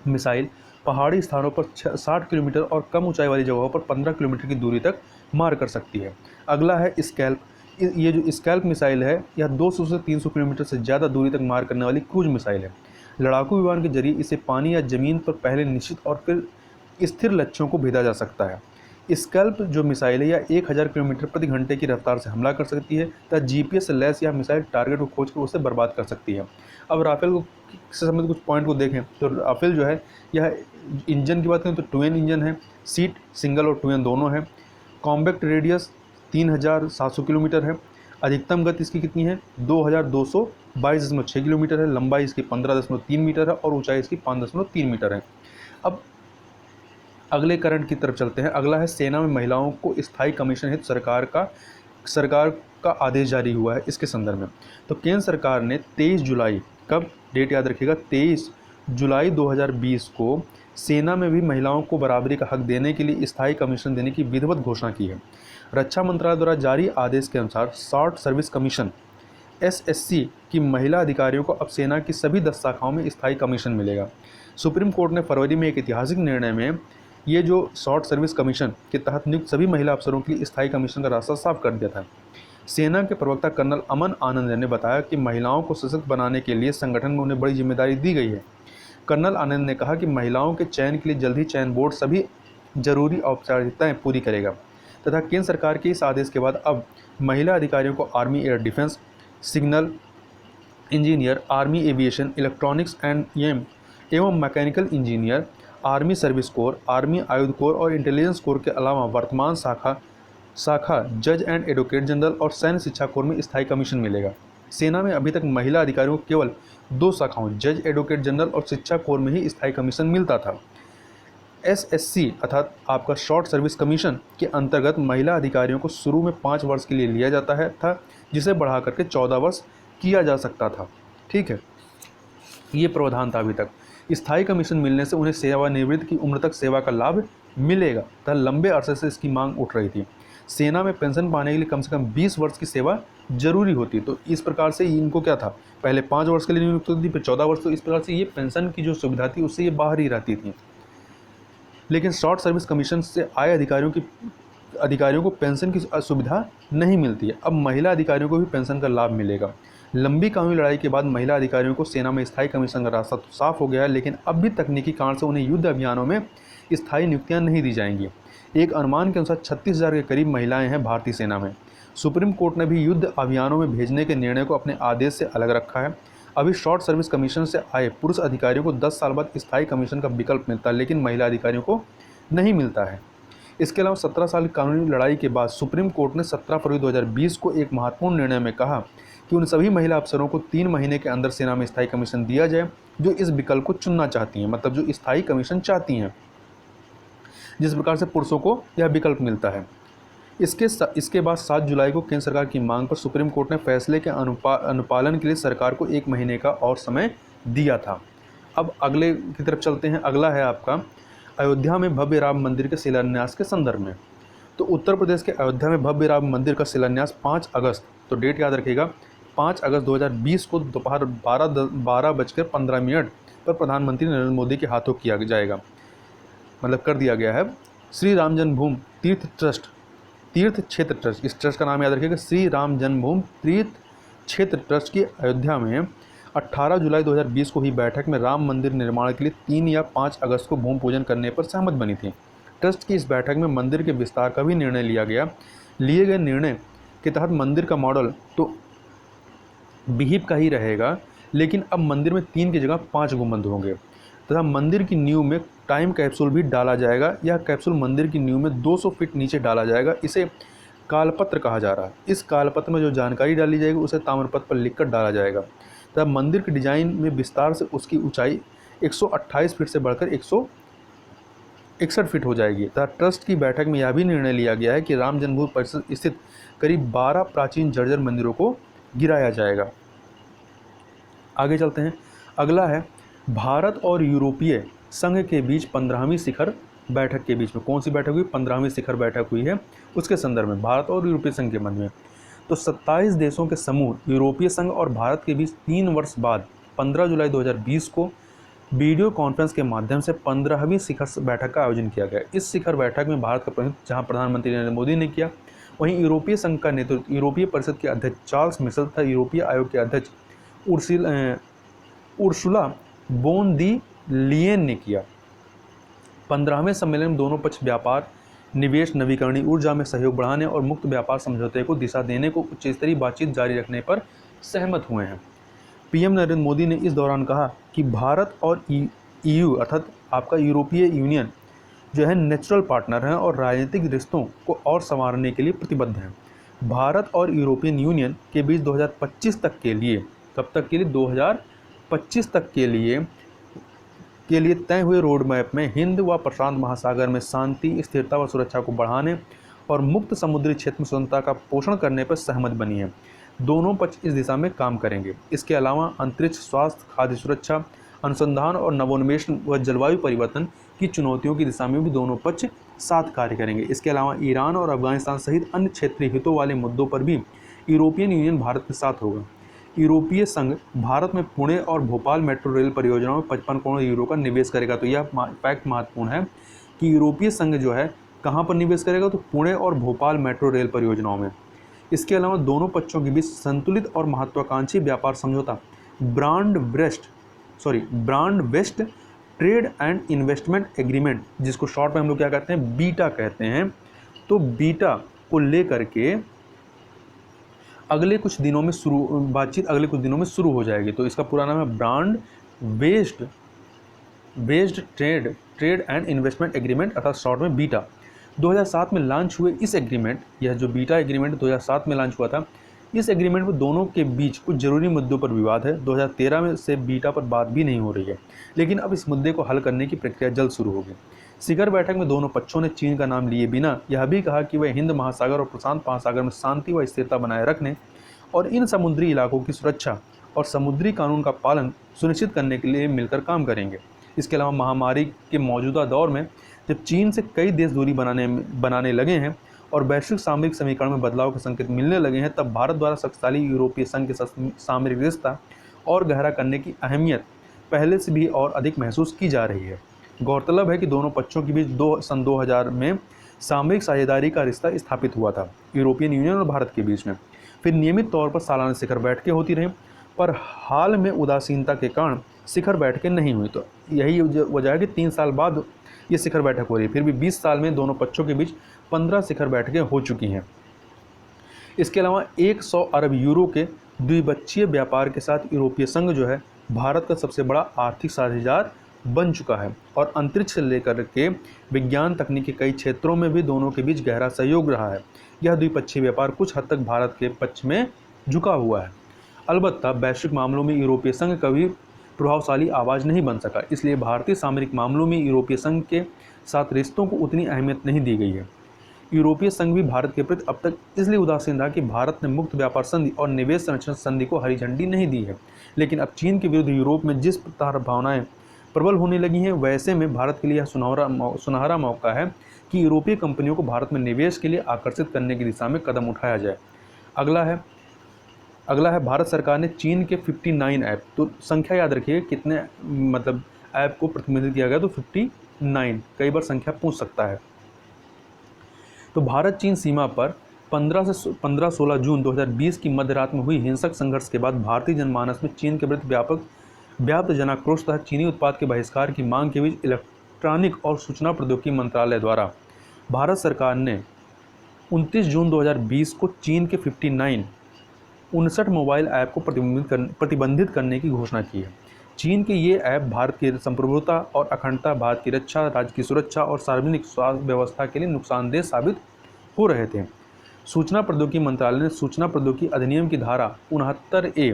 मिसाइल पहाड़ी स्थानों पर 60 किलोमीटर और कम ऊंचाई वाली जगहों पर 15 किलोमीटर की दूरी तक मार कर सकती है। अगला है स्कैल्प। ये जो स्कैल्प मिसाइल है यह 200 से 300 किलोमीटर से ज़्यादा दूरी तक मार करने वाली क्रूज मिसाइल है। लड़ाकू विमान के जरिए इसे पानी या ज़मीन पर पहले निश्चित और फिर स्थिर लक्ष्यों को भेजा जा सकता है। स्कैल्प जो मिसाइल है यह 1000 किलोमीटर प्रति घंटे की रफ्तार से हमला कर सकती है तथा जीपीएस से लैस यह मिसाइल टारगेट को खोजकर उसे बर्बाद कर सकती है। अब राफेल से संबंधित कुछ पॉइंट को देखें तो राफेल जो है यह इंजन की बात करें तो ट्विन इंजन है। सीट सिंगल और ट्विन दोनों है। कॉम्बैक्ट रेडियस 3700 किलोमीटर है। अधिकतम गति इसकी कितनी है 2222.6 किलोमीटर है। लंबाई इसकी 15.3 मीटर है और ऊंचाई इसकी 5.3 मीटर है। अब अगले करंट की तरफ चलते हैं। अगला है सेना में महिलाओं को स्थायी कमीशन हेतु सरकार का आदेश जारी हुआ है। इसके संदर्भ में तो केंद्र सरकार ने 23 जुलाई, कब डेट याद रखिएगा, 23 जुलाई 2020 को सेना में भी महिलाओं को बराबरी का हक देने के लिए स्थायी कमीशन देने की विधिवत घोषणा की है। रक्षा मंत्रालय द्वारा जारी आदेश के अनुसार शॉर्ट सर्विस कमीशन SSC की महिला अधिकारियों को अब सेना की सभी 10 शाखाओं में स्थायी कमीशन मिलेगा। सुप्रीम कोर्ट ने फरवरी में एक ऐतिहासिक निर्णय में ये जो शॉर्ट सर्विस कमीशन के तहत नियुक्त सभी महिला अफसरों के लिए स्थायी कमीशन का रास्ता साफ कर दिया था। सेना के प्रवक्ता कर्नल अमन आनंद ने बताया कि महिलाओं को सशक्त बनाने के लिए संगठन में उन्हें बड़ी जिम्मेदारी दी गई है। कर्नल आनंद ने कहा कि महिलाओं के चयन के लिए जल्द ही चयन बोर्ड सभी जरूरी औपचारिकताएं पूरी करेगा तथा केंद्र सरकार के इस आदेश के बाद अब महिला अधिकारियों को army air defence, signal engineer, army aviation, electronics एवं mechanical engineer, army service corps, army आयुध कोर और इंटेलिजेंस कोर के अलावा वर्तमान शाखा जज एंड एडवोकेट जनरल और सैन्य शिक्षा कोर में स्थायी कमीशन मिलेगा। सेना में अभी तक महिला अधिकारियों को केवल 2 शाखाओं जज, एडवोकेट जनरल और शिक्षा कोर में ही स्थायी कमीशन मिलता था। SSC अर्थात आपका शॉर्ट सर्विस कमीशन के अंतर्गत महिला अधिकारियों को शुरू में 5 वर्ष के लिए लिया जाता था जिसे बढ़ा करके 14 वर्ष किया जा सकता था। ठीक है, ये प्रावधान था अभी तक। स्थायी कमीशन मिलने से उन्हें सेवानिवृत्ति की उम्र तक सेवा का लाभ मिलेगा तथा लंबे अरसे से इसकी मांग उठ रही थी। सेना में पेंशन पाने के लिए कम से कम 20 वर्ष की सेवा जरूरी होती। तो इस प्रकार से इनको क्या था, पहले 5 वर्ष के लिए नियुक्त होती थी, फिर 14 वर्ष। तो इस प्रकार से ये पेंशन की जो सुविधा थी उससे ये बाहर ही रहती थी। लेकिन शॉर्ट सर्विस कमीशन से आए अधिकारियों को पेंशन की सुविधा नहीं मिलती है। अब महिला अधिकारियों को भी पेंशन का लाभ मिलेगा। लंबी कानूनी लड़ाई के बाद महिला अधिकारियों को सेना में स्थायी कमीशन का रास्ता तो साफ हो गया है, लेकिन अब भी तकनीकी कारण से उन्हें युद्ध अभियानों में स्थायी नियुक्तियां नहीं दी जाएंगी। एक अनुमान के अनुसार 36,000 के करीब महिलाएं हैं भारतीय सेना में। सुप्रीम कोर्ट ने भी युद्ध अभियानों में भेजने के निर्णय को अपने आदेश से अलग रखा है। अभी शॉर्ट सर्विस कमीशन से आए पुरुष अधिकारियों को 10 साल बाद स्थायी कमीशन का विकल्प मिलता है, लेकिन महिला अधिकारियों को नहीं मिलता है। इसके अलावा 17 साल की कानूनी लड़ाई के बाद सुप्रीम कोर्ट ने 17 फरवरी 2020 को एक महत्वपूर्ण निर्णय में कहा कि उन सभी महिला अफसरों को 3 महीने के अंदर सेना में स्थायी कमीशन दिया जाए जो इस विकल्प को चुनना चाहती हैं, मतलब जो स्थायी कमीशन चाहती हैं, जिस प्रकार से पुरुषों को यह विकल्प मिलता है। इसके बाद 7 जुलाई को केंद्र सरकार की मांग पर सुप्रीम कोर्ट ने फैसले के अनुपालन के लिए सरकार को 1 महीने का और समय दिया था। अब अगले की तरफ चलते हैं। अगला है आपका अयोध्या में भव्य राम मंदिर के शिलान्यास के संदर्भ में। तो उत्तर प्रदेश के अयोध्या में भव्य राम मंदिर का शिलान्यास 5 अगस्त, तो डेट याद रखिएगा, 5 अगस्त 2020 को दोपहर 12:15 पर प्रधानमंत्री नरेंद्र मोदी के हाथों किया जाएगा, मतलब कर दिया गया है। श्री राम जन्मभूमि तीर्थ क्षेत्र ट्रस्ट, इस ट्रस्ट का नाम याद रखिएगा, श्री राम जन्मभूमि तीर्थ क्षेत्र ट्रस्ट की अयोध्या में 18 जुलाई 2020 को हुई बैठक में राम मंदिर निर्माण के लिए 3 या 5 अगस्त को भूमि पूजन करने पर सहमत बनी थी। ट्रस्ट की इस बैठक में मंदिर के विस्तार का भी निर्णय लिया गया। लिए गए निर्णय के तहत मंदिर का मॉडल तो बिहिप का ही रहेगा, लेकिन अब मंदिर में 3 की जगह 5 गुंबद होंगे तथा मंदिर की नींव में टाइम कैप्सूल भी डाला जाएगा। यह कैप्सूल मंदिर की नींव में 200 फीट नीचे डाला जाएगा। इसे कालपत्र कहा जा रहा है। इस कालपत्र में जो जानकारी डाली जाएगी उसे ताम्रपत्र पर लिखकर डाला जाएगा तथा मंदिर के डिजाइन में विस्तार से उसकी ऊंचाई 128 फीट से बढ़कर 161 फीट हो जाएगी तथा ट्रस्ट की बैठक में यह भी निर्णय लिया गया है कि राम जन्मभूमि परिसर स्थित करीब 12 प्राचीन जर्जर मंदिरों को गिराया जाएगा। आगे चलते हैं। अगला है भारत और यूरोपीय संघ के बीच 15वीं शिखर बैठक के बीच में कौन सी बैठक हुई? 15वीं शिखर बैठक हुई है, उसके संदर्भ में भारत और यूरोपीय संघ के मध्य में। तो 27 देशों के समूह यूरोपीय संघ और भारत के बीच 3 वर्ष बाद 15 जुलाई 2020 को वीडियो कॉन्फ्रेंस के माध्यम से 15वीं शिखर बैठक का आयोजन किया गया। इस शिखर बैठक में भारत का प्रतिनिधित्व जहां प्रधानमंत्री नरेंद्र मोदी ने किया, वहीं यूरोपीय संघ का नेतृत्व यूरोपीय परिषद के अध्यक्ष चार्ल्स मिशेल तथा यूरोपीय आयोग के अध्यक्ष उर्सुला बोन दी लियेन ने किया। 15वें सम्मेलन में दोनों पक्ष व्यापार, निवेश, नवीकरणीय ऊर्जा में सहयोग बढ़ाने और मुक्त व्यापार समझौते को दिशा देने को उच्च स्तरीय बातचीत जारी रखने पर सहमत हुए हैं। पीएम नरेंद्र मोदी ने इस दौरान कहा कि भारत और ईयू अर्थात आपका यूरोपीय यूनियन जो है नेचुरल पार्टनर हैं और राजनीतिक रिश्तों को और संवारने के लिए प्रतिबद्ध हैं। भारत और यूरोपियन यूनियन के बीच 2025 तक के लिए, कब तक के लिए? 2025 तक के लिए तय हुए रोड मैप में हिंद व प्रशांत महासागर में शांति, स्थिरता व सुरक्षा को बढ़ाने और मुक्त समुद्री क्षेत्र में स्वतंत्रता का पोषण करने पर सहमत बनी है। दोनों पक्ष इस दिशा में काम करेंगे। इसके अलावा अंतरिक्ष, स्वास्थ्य, खाद्य सुरक्षा, अनुसंधान और नवोन्मेष व जलवायु परिवर्तन की चुनौतियों की दिशा में भी दोनों पक्ष साथ कार्य करेंगे। इसके अलावा ईरान और अफगानिस्तान सहित अन्य क्षेत्रीय हितों वाले मुद्दों पर भी यूरोपियन यूनियन भारत के साथ होगा। यूरोपीय संघ भारत में पुणे और भोपाल मेट्रो रेल परियोजनाओं में 55 करोड़ यूरो का निवेश करेगा। तो यह फैक्ट महत्वपूर्ण है कि यूरोपीय संघ जो है कहाँ पर निवेश करेगा? तो पुणे और भोपाल मेट्रो रेल परियोजनाओं में। इसके अलावा दोनों पक्षों के बीच संतुलित और महत्वाकांक्षी व्यापार समझौता broad based trade and investment agreement, जिसको शॉर्ट में हम लोग क्या कहते हैं? बीटा कहते हैं। तो बीटा को लेकर के बातचीत अगले कुछ दिनों में शुरू हो जाएगी। तो इसका पूरा नाम है brand based trade and investment agreement अर्थात शॉर्ट में बीटा। 2007 में लॉन्च हुए इस एग्रीमेंट, यह जो बीटा एग्रीमेंट 2007 में लॉन्च हुआ था, इस एग्रीमेंट में दोनों के बीच कुछ जरूरी मुद्दों पर विवाद है। 2013 में से बीटा पर बात भी नहीं हो रही है, लेकिन अब इस मुद्दे को हल करने की प्रक्रिया जल्द शुरू होगी। शिखर बैठक में दोनों पक्षों ने चीन का नाम लिए बिना यह भी कहा कि वह हिंद महासागर और प्रशांत महासागर में शांति व स्थिरता बनाए रखने और इन समुद्री इलाकों की सुरक्षा और समुद्री कानून का पालन सुनिश्चित करने के लिए मिलकर काम करेंगे। इसके अलावा महामारी के मौजूदा दौर में जब चीन से कई देश दूरी बनाने लगे हैं और वैश्विक सामरिक समीकरण में बदलाव के संकेत मिलने लगे हैं, तब भारत द्वारा शक्तिशाली यूरोपीय संघ के साथ सामरिक रिश्ता और गहरा करने की अहमियत पहले से भी और अधिक महसूस की जा रही है। गौरतलब है कि दोनों पक्षों के बीच सन 2000 में सामरिक साझेदारी का रिश्ता स्थापित हुआ था यूरोपियन यूनियन और भारत के बीच में। फिर नियमित तौर पर सालाना शिखर बैठकें होती रहीं, पर हाल में उदासीनता के कारण शिखर बैठकें नहीं हुई। तो यही वजह है कि 3 साल बाद ये शिखर बैठक हो रही है। फिर भी 20 साल में दोनों पक्षों के बीच 15 शिखर बैठकें हो चुकी हैं। इसके अलावा 100 अरब यूरो के द्विपक्षीय व्यापार के साथ यूरोपीय संघ जो है भारत का सबसे बड़ा आर्थिक साझेदार बन चुका है और अंतरिक्ष से लेकर के विज्ञान तकनीक के कई क्षेत्रों में भी दोनों के बीच गहरा सहयोग रहा है। यह द्विपक्षीय व्यापार कुछ हद तक भारत के पक्ष में झुका हुआ है। अलबत्ता वैश्विक मामलों में यूरोपीय संघ कभी प्रभावशाली आवाज़ नहीं बन सका, इसलिए भारतीय सामरिक मामलों में यूरोपीय संघ के साथ रिश्तों को उतनी अहमियत नहीं दी गई है। यूरोपीय संघ भी भारत के प्रति अब तक इसलिए उदासीन रहा कि भारत ने मुक्त व्यापार संधि और निवेश संरक्षण संधि को हरी झंडी नहीं दी है। लेकिन अब चीन के विरुद्ध यूरोप में जिस प्रकार भावनाएं प्रबल होने लगी हैं। वैसे में भारत के लिए यह सुनहरा मौका है कि यूरोपीय कंपनियों को भारत में निवेश के लिए आकर्षित करने की दिशा में कदम उठाया जाए। अगला है भारत सरकार ने चीन के 59 ऐप, तो संख्या याद रखिए कितने मतलब ऐप को प्रतिबंधित किया गया, तो 59, कई बार संख्या पूछ सकता है। तो भारत चीन सीमा पर 15-16 जून 2020 की मध्य रात में हुई हिंसक संघर्ष के बाद भारतीय जनमानस में चीन के विरुद्ध व्याप्त जनाक्रोश तथा चीनी उत्पाद के बहिष्कार की मांग के बीच इलेक्ट्रॉनिक और सूचना प्रौद्योगिकी मंत्रालय द्वारा भारत सरकार ने 29 जून 2020 को चीन के 59 मोबाइल ऐप को प्रतिबंधित करने की घोषणा की है। चीन के ये ऐप भारत की संप्रभुता और अखंडता, भारत की रक्षा, राज्य की सुरक्षा और सार्वजनिक स्वास्थ्य व्यवस्था के लिए नुकसानदेह साबित हो रहे थे। सूचना प्रौद्योगिकी मंत्रालय ने सूचना प्रौद्योगिकी अधिनियम की धारा 69A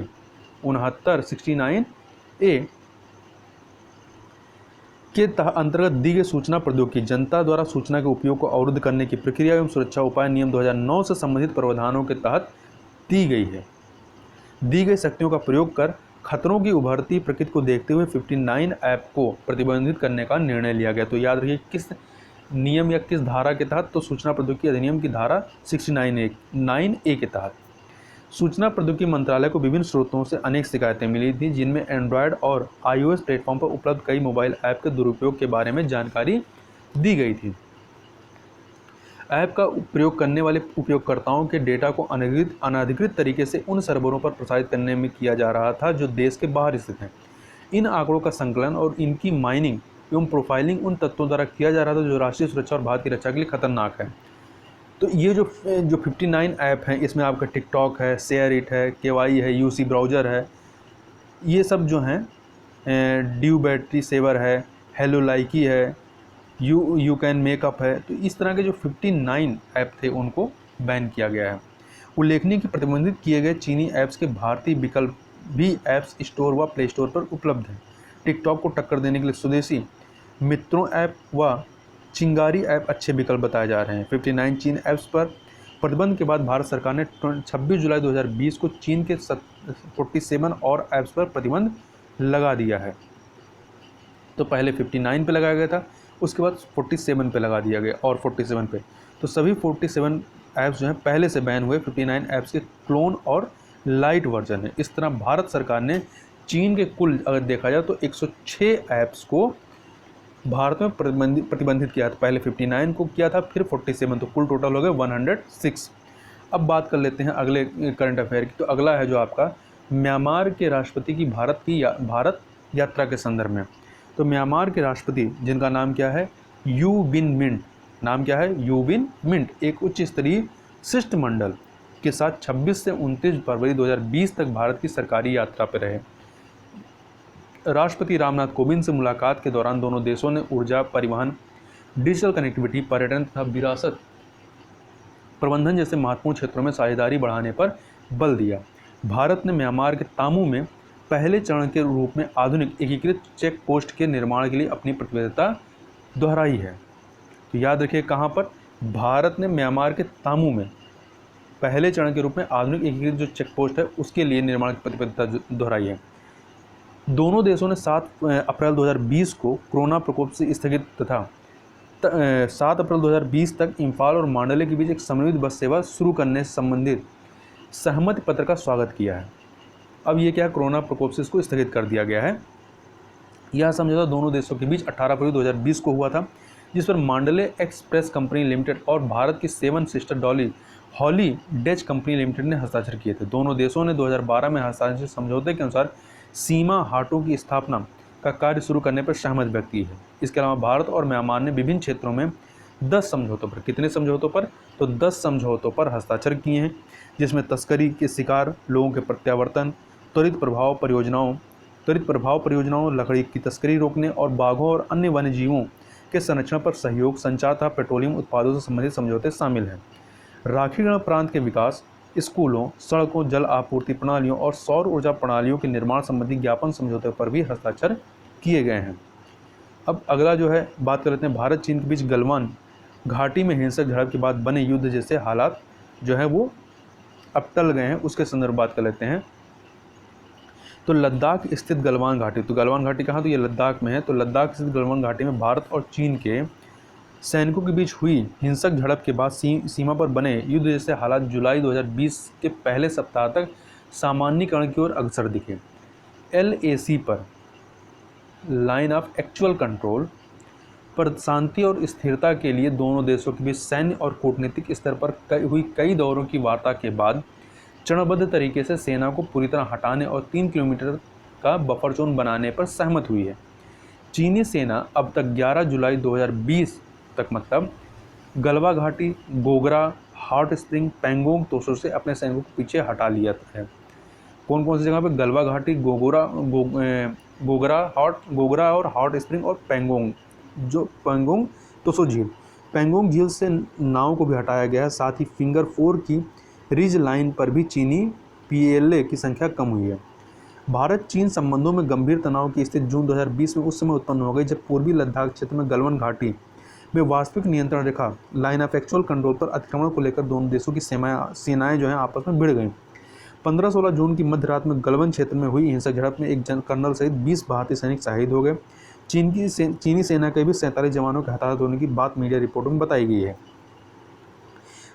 के अंतर्गत दी गई सूचना प्रौद्योगिकी जनता द्वारा सूचना के उपयोग को अवरुद्ध करने की प्रक्रिया एवं सुरक्षा उपाय नियम 2009 से संबंधित प्रावधानों के तहत दी गई शक्तियों का प्रयोग कर खतरों की उभरती प्रकृति को देखते हुए 59 ऐप को प्रतिबंधित करने का निर्णय लिया गया। तो याद रखिए किस नियम या किस धारा के तहत, तो सूचना प्रौद्योगिकी अधिनियम की धारा 69A के तहत। सूचना प्रौद्योगिकी मंत्रालय को विभिन्न स्रोतों से अनेक शिकायतें मिली थी, जिनमें एंड्रॉयड और iOS प्लेटफॉर्म पर उपलब्ध कई मोबाइल ऐप के दुरुपयोग के बारे में जानकारी दी गई थी। ऐप का प्रयोग करने वाले उपयोगकर्ताओं के डेटा को अनधिकृत तरीके से उन सर्वरों पर प्रसारित करने में किया जा रहा था जो देश के बाहर स्थित हैं। इन आंकड़ों का संकलन और इनकी माइनिंग एवं प्रोफाइलिंग उन तत्वों द्वारा किया जा रहा था जो राष्ट्रीय सुरक्षा और भारत की रक्षा के लिए खतरनाक है। तो ये जो 59 ऐप हैं, इसमें आपका टिकटॉक है, शेयर इट है, KY है, UC ब्राउज़र है, ये सब जो हैं ड्यू बैटरी सेवर है, हेलो लाइकी है, यू कैन मेकअप है। तो इस तरह के जो 59 ऐप थे उनको बैन किया गया है। उल्लेखनीय कि प्रतिबंधित किए गए चीनी ऐप्स के भारतीय विकल्प भी ऐप्स स्टोर व प्ले स्टोर पर उपलब्ध हैं। टिकटॉक को टक्कर देने के लिए स्वदेशी मित्रों ऐप व चिंगारी ऐप अच्छे विकल्प बताए जा रहे हैं। 59 चीन ऐप्स पर प्रतिबंध के बाद भारत सरकार ने 26 जुलाई 2020 को चीन के 47 और ऐप्स पर प्रतिबंध लगा दिया है। तो पहले 59 पे लगाया गया था, उसके बाद 47 पे लगा दिया गया और 47 पे, तो सभी 47 ऐप्स जो हैं पहले से बैन हुए 59 ऐप्स के क्लोन और लाइट वर्जन है। इस तरह भारत सरकार ने चीन के कुल अगर देखा जाए तो 106 ऐप्स को भारत में प्रतिबंधित किया था। पहले 59 को किया था, फिर 47, तो कुल टोटल हो गए 106। अब बात कर लेते हैं अगले करंट अफेयर की। तो अगला है जो आपका म्यांमार के राष्ट्रपति की भारत यात्रा के संदर्भ में। तो म्यांमार के राष्ट्रपति जिनका नाम क्या है, यू विन मिंट, नाम क्या है, यू विन मिंट, एक उच्च स्तरीय शिष्टमंडल के साथ 26 से 29 फरवरी 2020 तक भारत की सरकारी यात्रा पर रहे। राष्ट्रपति रामनाथ कोविंद से मुलाकात के दौरान दोनों देशों ने ऊर्जा, परिवहन, डिजिटल कनेक्टिविटी, पर्यटन तथा विरासत प्रबंधन जैसे महत्वपूर्ण क्षेत्रों में साझेदारी बढ़ाने पर बल दिया। भारत ने म्यांमार के तामू में पहले चरण के रूप में आधुनिक एकीकृत चेक पोस्ट के निर्माण के लिए अपनी प्रतिबद्धता दोहराई है। तो याद रखिए कहाँ पर, भारत ने म्यांमार के तामू में पहले चरण के रूप में आधुनिक एकीकृत जो चेक पोस्ट है उसके लिए निर्माण की प्रतिबद्धता दोहराई है। दोनों देशों ने 7 अप्रैल 2020 को कोरोना प्रकोप से स्थगित तथा 7 अप्रैल 2020 तक इम्फाल और मांडले के बीच एक समन्वित बस सेवा शुरू करने से संबंधित सहमति पत्र का स्वागत किया है। अब ये क्या, कोरोना प्रकोप से इसको स्थगित कर दिया गया है। यह समझौता दोनों देशों के बीच 18 फरवरी 2020 को हुआ था, जिस पर मांडले एक्सप्रेस कंपनी लिमिटेड और भारत की 7 सिस्टर हॉली डच कंपनी लिमिटेड ने हस्ताक्षर किए थे। दोनों देशों ने 2012 में हस्ताक्षरित समझौते के अनुसार सीमा हाटों की स्थापना का कार्य शुरू करने पर सहमति व्यक्त की है। इसके अलावा भारत और म्यांमार ने विभिन्न क्षेत्रों में 10 समझौतों पर, कितने समझौतों पर, तो 10 समझौतों पर हस्ताक्षर किए हैं, जिसमें तस्करी के शिकार लोगों के प्रत्यावर्तन, त्वरित प्रभाव परियोजनाओं, लकड़ी की तस्करी रोकने और बाघों और अन्य वन्य जीवों के संरक्षण पर सहयोग, संचार तथा पेट्रोलियम उत्पादों से संबंधित समझौते शामिल हैं। राखीगढ़ प्रांत के विकास, स्कूलों, सड़कों, जल आपूर्ति प्रणालियों और सौर ऊर्जा प्रणालियों के निर्माण संबंधी ज्ञापन समझौते पर भी हस्ताक्षर किए गए हैं। अब अगला जो है बात कर लेते हैं भारत चीन के बीच गलवान घाटी में हिंसक झड़प के बाद बने युद्ध जैसे हालात जो है वो अब टल गए हैं, उसके संदर्भ बात कर लेते हैं। तो लद्दाख स्थित गलवान घाटी, तो गलवान घाटी कहाँ, तो ये लद्दाख में है। तो लद्दाख स्थित गलवान घाटी में भारत और चीन के सैनिकों के बीच हुई हिंसक झड़प के बाद सीमा पर बने युद्ध जैसे हालात जुलाई 2020 के पहले सप्ताह तक सामान्यीकरण की ओर अग्रसर दिखे। LAC पर, लाइन ऑफ एक्चुअल कंट्रोल पर, शांति और स्थिरता के लिए दोनों देशों के बीच सैन्य और कूटनीतिक स्तर पर हुई कई दौरों की वार्ता के बाद चरणबद्ध तरीके से सेना को पूरी तरह हटाने और 3 किलोमीटर का बफर जोन बनाने पर सहमत हुई है। चीनी सेना अब तक 11 जुलाई 2020 तक मतलब गलवा घाटी, गोगरा, हॉट स्प्रिंग, पैंगोंग तोसो से अपने सैनिकों को पीछे हटा लिया है। कौन कौन सी जगह पे, गलवा घाटी, गोगरा और हॉट स्प्रिंग और पैंगोंग, जो पैंगोंग तोसो झील, पैंगोंग झील से नाव को भी हटाया गया है। साथ ही फिंगर 4 की रिज लाइन पर भी चीनी PLA की संख्या कम हुई है। भारत चीन संबंधों में गंभीर तनाव की स्थिति जून 2020 में उस समय उत्पन्न हो गई जब पूर्वी लद्दाख क्षेत्र में गलवान घाटी में वास्तविक नियंत्रण रेखा, लाइन ऑफ एक्चुअल कंट्रोल पर अतिक्रमण को लेकर दोनों देशों की सेनाएं जो हैं आपस में भिड़ गईं। 15-16 जून की मध्य रात में गलवान क्षेत्र में हुई हिंसक झड़प में एक कर्नल सहित 20 भारतीय सैनिक शहीद हो गए। चीनी सेना के भी 47 जवानों के हताहत होने की बात मीडिया रिपोर्टों में बताई गई है।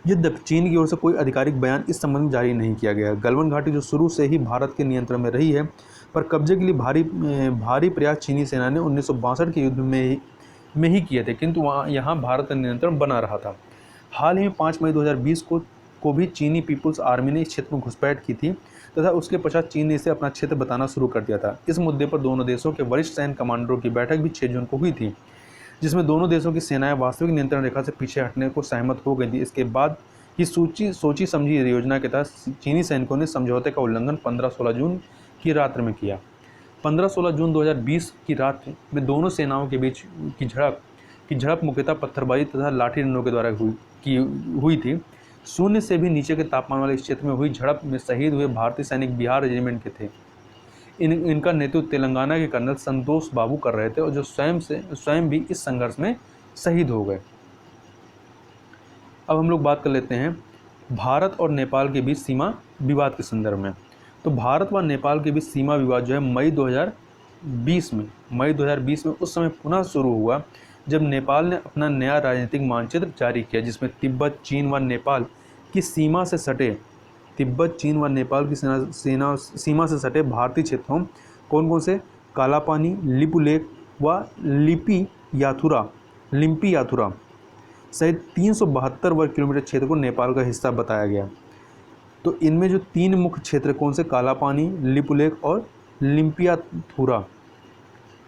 यद्यपि चीन की ओर से कोई आधिकारिक बयान इस संबंध में जारी नहीं किया गया है। गलवान घाटी जो शुरू से ही भारत के नियंत्रण में रही है, पर कब्जे के लिए भारी प्रयास चीनी सेना ने 1962 के युद्ध में ही किए थे, किंतु यहाँ भारत का नियंत्रण बना रहा था। हाल ही में 5 मई 2020 को भी चीनी पीपुल्स आर्मी ने इस क्षेत्र में घुसपैठ की थी तथा उसके पश्चात चीन ने इसे अपना क्षेत्र बताना शुरू कर दिया था। इस मुद्दे पर दोनों देशों के वरिष्ठ सैन्य कमांडरों की बैठक भी 6 जून को हुई थी, जिसमें दोनों देशों की सेनाएं वास्तविक नियंत्रण रेखा से पीछे हटने को सहमत हो गई थी। इसके बाद की सोची समझी योजना के तहत चीनी सैनिकों ने समझौते का उल्लंघन 15-16 जून की रात्रि में किया। 15-16 जून 2020 की रात में दोनों सेनाओं के बीच की झड़प मुख्यतः पत्थरबाजी तथा लाठी डंडों के द्वारा हुई थी। शून्य से भी नीचे के तापमान वाले इस क्षेत्र में हुई झड़प में शहीद हुए भारतीय सैनिक बिहार रेजिमेंट के थे। इनका नेतृत्व तेलंगाना के कर्नल संतोष बाबू कर रहे थे और जो स्वयं भी इस संघर्ष में शहीद हो गए। अब हम लोग बात कर लेते हैं भारत और नेपाल के बीच सीमा विवाद के संदर्भ में। तो भारत व नेपाल के बीच सीमा विवाद जो है मई 2020 में उस समय पुनः शुरू हुआ जब नेपाल ने अपना नया राजनीतिक मानचित्र जारी किया, जिसमें तिब्बत, चीन व नेपाल की सीमा से सटे भारतीय क्षेत्रों कौन कौन से, कालापानी, लिपुलेख व लिम्पी याथुरा सहित 372 वर्ग किलोमीटर क्षेत्र को नेपाल का हिस्सा बताया गया। तो इनमें जो 3 मुख्य क्षेत्र कौन से, कालापानी, लिपुलेख और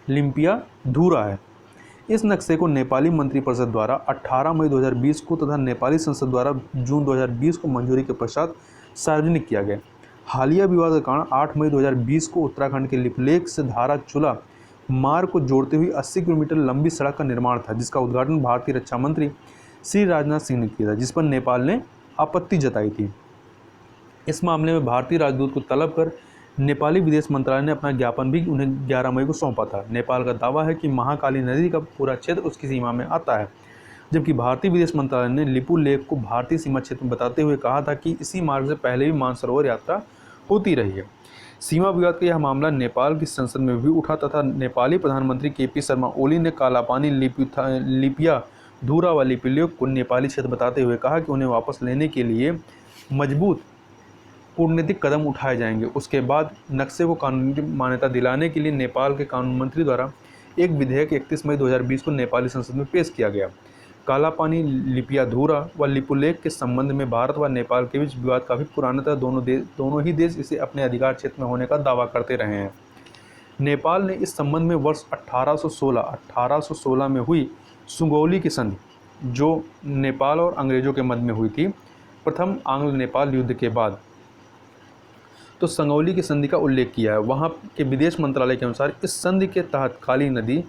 लिम्पियाधुरा है। इस नक्शे को नेपाली मंत्रिपरिषद द्वारा 18 मई 2020 को तथा नेपाली संसद द्वारा जून 2020 को मंजूरी के पश्चात सार्वजनिक किया गया। हालिया विवाद के कारण 8 मई 2020 को उत्तराखंड के लिपुलेख से धाराचूला मार्ग को जोड़ते हुए 80 किलोमीटर लंबी सड़क का निर्माण था, जिसका उद्घाटन भारतीय रक्षा मंत्री श्री राजनाथ सिंह ने किया था, जिस पर नेपाल ने आपत्ति जताई थी। इस मामले में भारतीय राजदूत को तलब कर नेपाली विदेश मंत्रालय ने अपना ज्ञापन भी उन्हें 11 मई को सौंपा था। नेपाल का दावा है कि महाकाली नदी का पूरा क्षेत्र उसकी सीमा में आता है, जबकि भारतीय विदेश मंत्रालय ने लिपुलेख को भारतीय सीमा क्षेत्र बताते हुए कहा था कि इसी मार्ग से पहले भी मानसरोवर यात्रा होती रही है। सीमा विवाद का यह मामला नेपाल की संसद में भी उठा तथा नेपाली प्रधानमंत्री KP शर्मा ओली ने कालापानी, लिपियाधुरा व लिपुलेख को नेपाली क्षेत्र बताते हुए कहा कि उन्हें वापस लेने के लिए मजबूत कूटनीतिक कदम उठाए जाएंगे। उसके बाद नक्शे को कानूनी मान्यता दिलाने के लिए नेपाल के कानून मंत्री द्वारा एक विधेयक 31 मई 2020 को नेपाली संसद में पेश किया गया। कालापानी, लिपियाधुरा व लिपुलेख के संबंध में भारत व नेपाल के बीच विवाद काफ़ी पुराना था। दोनों ही देश इसे अपने अधिकार क्षेत्र में होने का दावा करते रहे हैं। नेपाल ने इस संबंध में वर्ष 1816 में हुई सुगौली की संधि, जो नेपाल और अंग्रेजों के मध्य में हुई थी, प्रथम आंग्ल नेपाल युद्ध के बाद, तो संगौली की संधि का उल्लेख किया है। वहाँ के विदेश मंत्रालय के अनुसार इस संधि के तहत काली नदी,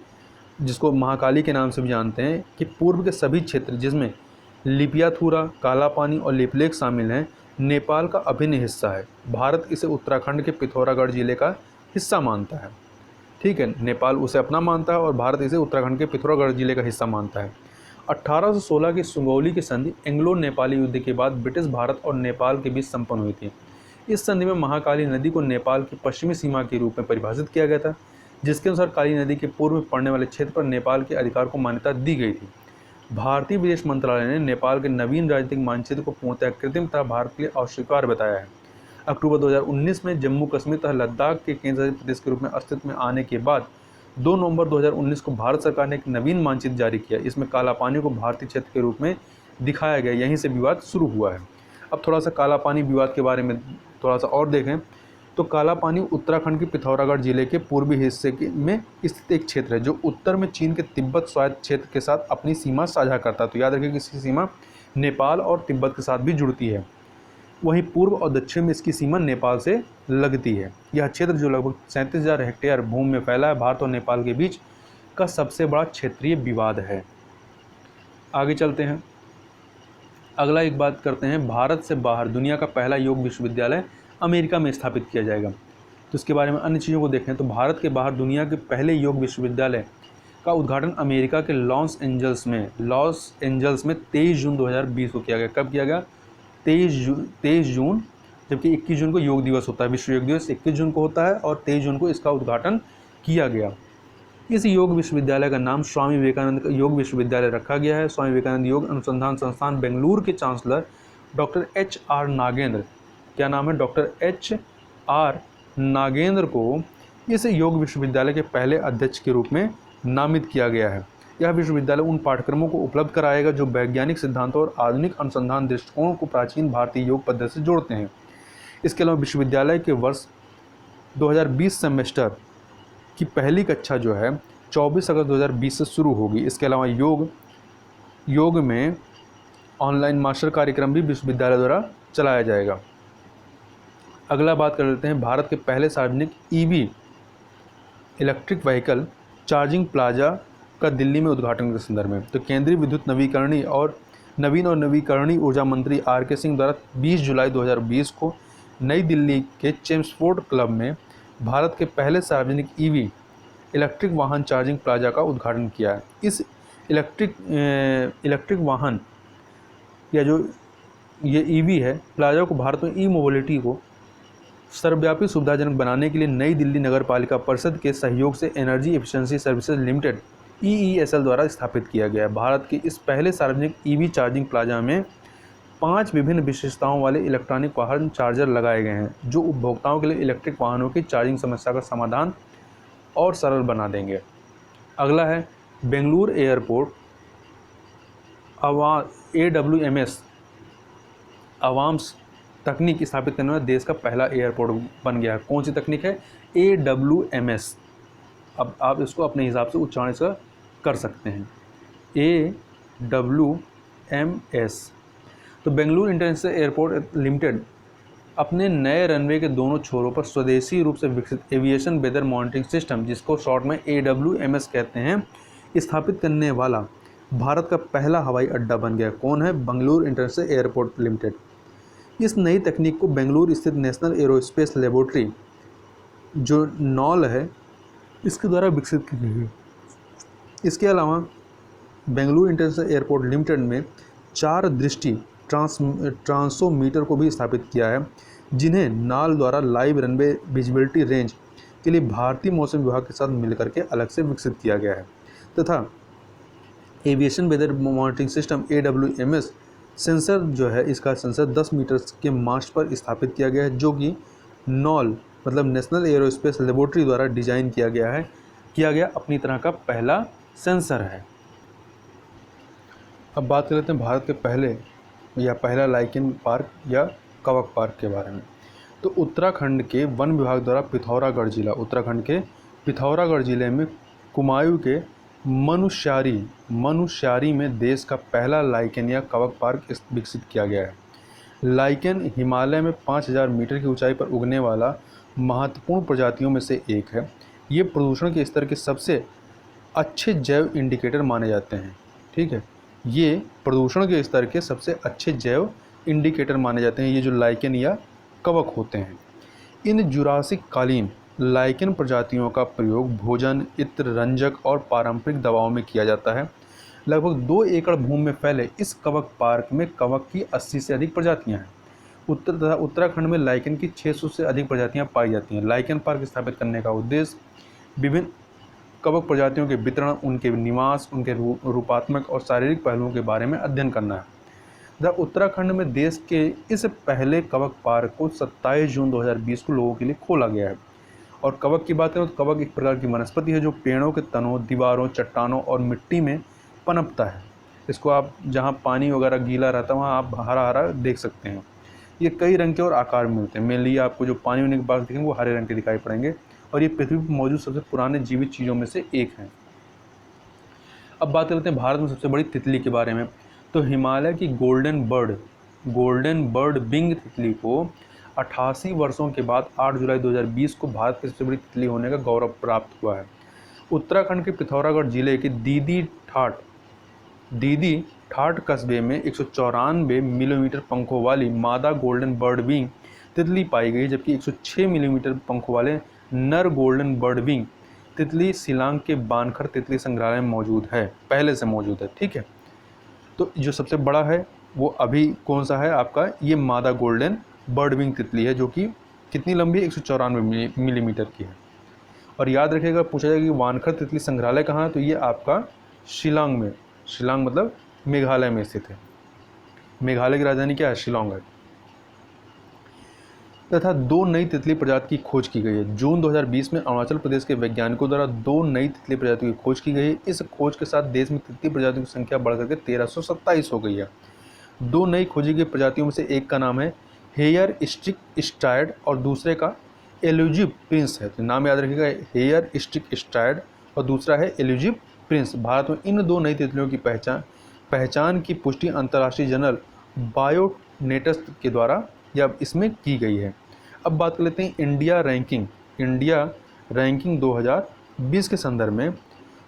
जिसको महाकाली के नाम से भी जानते हैं, कि पूर्व के सभी क्षेत्र जिसमें लिपियाथुरा, कालापानी और लिपुलेख शामिल हैं, नेपाल का अभिन्न हिस्सा है। भारत इसे उत्तराखंड के पिथौरागढ़ जिले का हिस्सा मानता है। ठीक है, नेपाल उसे अपना मानता है और भारत इसे उत्तराखंड के पिथौरागढ़ जिले का हिस्सा मानता है। 1816 की सुगौली की संधि एंग्लो नेपाली युद्ध के बाद ब्रिटिश भारत और नेपाल के बीच संपन्न हुई थी। इस संधि में महाकाली नदी को नेपाल की पश्चिमी सीमा के रूप में परिभाषित किया गया था, जिसके अनुसार काली नदी के पूर्व में पड़ने वाले क्षेत्र पर नेपाल के अधिकार को मान्यता दी गई थी। भारतीय विदेश मंत्रालय ने नेपाल के नवीन राजनीतिक मानचित्र को पूर्णतः कृत्रिम तथा भारत के लिए अस्वीकार बताया है। अक्टूबर 2019 में जम्मू कश्मीर तथा लद्दाख के केंद्रशासित प्रदेश के रूप में अस्तित्व में आने के बाद 2 नवंबर 2019 को भारत सरकार ने एक नवीन मानचित्र जारी किया। इसमें काला पानी को भारतीय क्षेत्र के रूप में दिखाया गया। यहीं से विवाद शुरू हुआ है। अब थोड़ा सा काला पानी विवाद के बारे में थोड़ा सा और देखें तो काला पानी उत्तराखंड के पिथौरागढ़ जिले के पूर्वी हिस्से में स्थित एक क्षेत्र है, जो उत्तर में चीन के तिब्बत स्वायत्त क्षेत्र के साथ अपनी सीमा साझा करता है। तो याद रखिए कि इसकी सीमा नेपाल और तिब्बत के साथ भी जुड़ती है। वहीं पूर्व और दक्षिण में इसकी सीमा नेपाल से लगती है। यह क्षेत्र, जो लगभग 37,000 हेक्टेयर भूमि में फैला है, भारत और नेपाल के बीच का सबसे बड़ा क्षेत्रीय विवाद है। आगे चलते हैं। अगला एक बात करते हैं, भारत से बाहर दुनिया का पहला योग विश्वविद्यालय अमेरिका में स्थापित किया जाएगा। तो इसके बारे में अन्य चीज़ों को देखें तो भारत के बाहर दुनिया के पहले योग विश्वविद्यालय का उद्घाटन अमेरिका के लॉस एंजल्स में 23 जून 2020 को किया गया। कब किया गया? 23 जून, जबकि 21 जून को योग दिवस होता है। विश्व योग दिवस 21 जून को होता है और 23 जून को इसका उद्घाटन किया गया। इस योग विश्वविद्यालय का नाम स्वामी विवेकानंद योग विश्वविद्यालय रखा गया है। स्वामी विवेकानंद योग अनुसंधान संस्थान बेंगलुरु के चांसलर डॉक्टर HR नागेंद्र, क्या नाम है? डॉक्टर HR नागेंद्र को इस योग विश्वविद्यालय के पहले अध्यक्ष के रूप में नामित किया गया है। यह विश्वविद्यालय उन पाठ्यक्रमों को उपलब्ध कराएगा जो वैज्ञानिक सिद्धांतों और आधुनिक अनुसंधान दृष्टिकोणों को प्राचीन भारतीय योग पद्धति से जोड़ते हैं। इसके अलावा विश्वविद्यालय के वर्ष 2020 सेमेस्टर की पहली कक्षा जो है 24 अगस्त 2020 से शुरू होगी। इसके अलावा योग में ऑनलाइन मास्टर कार्यक्रम भी विश्वविद्यालय द्वारा चलाया जाएगा। अगला बात कर लेते हैं भारत के पहले सार्वजनिक EV electric vehicle charging plaza का दिल्ली में उद्घाटन के संदर्भ में। तो केंद्रीय विद्युत नवीन और नवीकरणीय ऊर्जा मंत्री RK सिंह द्वारा 20 जुलाई 2020 को नई दिल्ली के चेम्सफोर्ड क्लब में भारत के पहले सार्वजनिक EV इलेक्ट्रिक वाहन चार्जिंग प्लाजा का उद्घाटन किया है। इस इलेक्ट्रिक वाहन या जो ये EV है प्लाजा को भारत में ई-मोबिलिटी को सर्वव्यापी सुविधाजनक बनाने के लिए नई दिल्ली नगर पालिका परिषद के सहयोग से energy efficiency services limited EESL द्वारा स्थापित किया गया है। भारत के इस पहले सार्वजनिक EV चार्जिंग प्लाजा में 5 विभिन्न विशेषताओं वाले इलेक्ट्रॉनिक वाहन चार्जर लगाए गए हैं, जो उपभोक्ताओं के लिए इलेक्ट्रिक वाहनों की चार्जिंग समस्या का समाधान और सरल बना देंगे। अगला है बेंगलुरु एयरपोर्ट AWMS अवाम्स तकनीक स्थापित करने वाला देश का पहला एयरपोर्ट बन गया है। कौन सी तकनीक है? AWMS। अब आप इसको अपने हिसाब से उच्चारण इसका कर सकते हैं, AWMS। तो बेंगलुरु इंटरनेशनल एयरपोर्ट लिमिटेड अपने नए रनवे के दोनों छोरों पर स्वदेशी रूप से विकसित एविएशन वेदर मॉनिटरिंग सिस्टम, जिसको शॉर्ट में AWMS कहते हैं, स्थापित करने वाला भारत का पहला हवाई अड्डा बन गया। कौन है? Bengaluru international airport limited. इस नई तकनीक को बेंगलुरु स्थित नेशनल एरोस्पेस लेबोरेटरी जो नॉल है इसके द्वारा विकसित की गई है। इसके अलावा बेंगलुरु इंटरनेशनल एयरपोर्ट लिमिटेड में 4 दृष्टि ट्रांसोमीटर को भी स्थापित किया है, जिन्हें नाल द्वारा लाइव रनवे विजिबिलिटी रेंज के लिए भारतीय मौसम विभाग के साथ मिलकर के अलग से विकसित किया गया है। तथा aviation weather monitoring system AWMS sensor जो है, इसका सेंसर 10 मीटर के मास्ट पर स्थापित किया गया है, जो कि नॉल मतलब नेशनल एरोस्पेस लेबोरेटरी द्वारा डिजाइन किया गया अपनी तरह का पहला सेंसर है। अब बात कर लेते हैं भारत के पहला लाइकेन पार्क या कवक पार्क के बारे में। तो उत्तराखंड के वन विभाग द्वारा उत्तराखंड के पिथौरागढ़ जिले में कुमायूं के मनुष्यारी में देश का पहला लाइकेन या कवक पार्क विकसित किया गया है। लाइकेन हिमालय में 5000 मीटर की ऊंचाई पर उगने वाला महत्वपूर्ण प्रजातियों में से एक है। ये प्रदूषण के स्तर के सबसे अच्छे जैव इंडिकेटर माने जाते हैं। ठीक है, ये प्रदूषण के स्तर के सबसे अच्छे जैव इंडिकेटर माने जाते हैं, ये जो लाइकेन या कवक होते हैं। इन जुरासिक कालीन लाइकेन प्रजातियों का प्रयोग भोजन, इत्र, रंजक और पारंपरिक दवाओं में किया जाता है। लगभग 2 एकड़ भूमि में फैले इस कवक पार्क में कवक की 80 से अधिक प्रजातियां हैं। उत्तर तथा उत्तराखंड में लाइकेन की 600 से अधिक प्रजातियां पाई जाती हैं। लाइकेन पार्क स्थापित करने का उद्देश्य विभिन्न कवक प्रजातियों के वितरण, उनके निवास, उनके रूपात्मक और शारीरिक पहलुओं के बारे में अध्ययन करना है। उत्तराखंड में देश के इस पहले कवक पार्क को 27 जून 2020 को लोगों के लिए खोला गया है। और कवक की बात करें तो कवक एक प्रकार की वनस्पति है जो पेड़ों के तनों, दीवारों, चट्टानों और मिट्टी में पनपता है। इसको आप जहाँ पानी वगैरह गीला रहता है वहाँ आप हरा हरा देख सकते हैं। ये कई रंग के और आकार में मिलते हैं। मेनली आपको जो पानी होने के बाद दिखेंगे वो हरे रंग के दिखाई पड़ेंगे और ये पृथ्वी पर मौजूद सबसे पुराने जीवित चीज़ों में से एक है। अब बात करते हैं भारत में सबसे बड़ी तितली के बारे में। तो हिमालय की गोल्डन बर्ड बिंग तितली को 88 वर्षों के बाद 8 जुलाई 2020 को भारत की सबसे बड़ी तितली होने का गौरव प्राप्त हुआ है। उत्तराखंड के पिथौरागढ़ जिले के दीदी ठाठ कस्बे में 194 मिलीमीटर पंखों वाली मादा गोल्डन बर्ड विंग तितली पाई गई, जबकि 106 मिलीमीटर पंखों वाले नर गोल्डन बर्ड विंग तितली शिलांग के बानखर तितली संग्रहालय में मौजूद है, पहले से मौजूद है। ठीक है, तो जो सबसे बड़ा है वो अभी कौन सा है आपका, ये मादा गोल्डन बर्ड विंग तितली है जो कि कितनी लंबी है, 194 मिलीमीटर की है। और याद रखिएगा, पूछा जाएगा कि वानखर तितली संग्रहालय कहाँ है, तो ये आपका शिलांग में, शिलांग मतलब मेघालय में स्थित है। मेघालय की राजधानी क्या है, शिलांग है। तथा 2 नई तितली प्रजाति की खोज की गई है। जून 2020 में अरुणाचल प्रदेश के वैज्ञानिकों द्वारा 2 नई तितली प्रजातियों की खोज की गई है। इस खोज के साथ देश में तितली प्रजातियों की संख्या बढ़कर के 1327 हो गई है। 2 नई खोजी गई प्रजातियों में से एक का नाम है हेयर स्टिक स्ट्राइड और दूसरे का एल्यूजिव प्रिंस है। तो नाम याद रखिएगा, हेयर स्टिक स्ट्राइड और दूसरा है एल्यूजिव प्रिंस। भारत में इन 2 नई तितलियों की पहचान की पुष्टि अंतर्राष्ट्रीय जर्नल बायोनेटिक्स के द्वारा या इसमें की गई है। अब बात कर लेते हैं इंडिया रैंकिंग 2020 के संदर्भ में।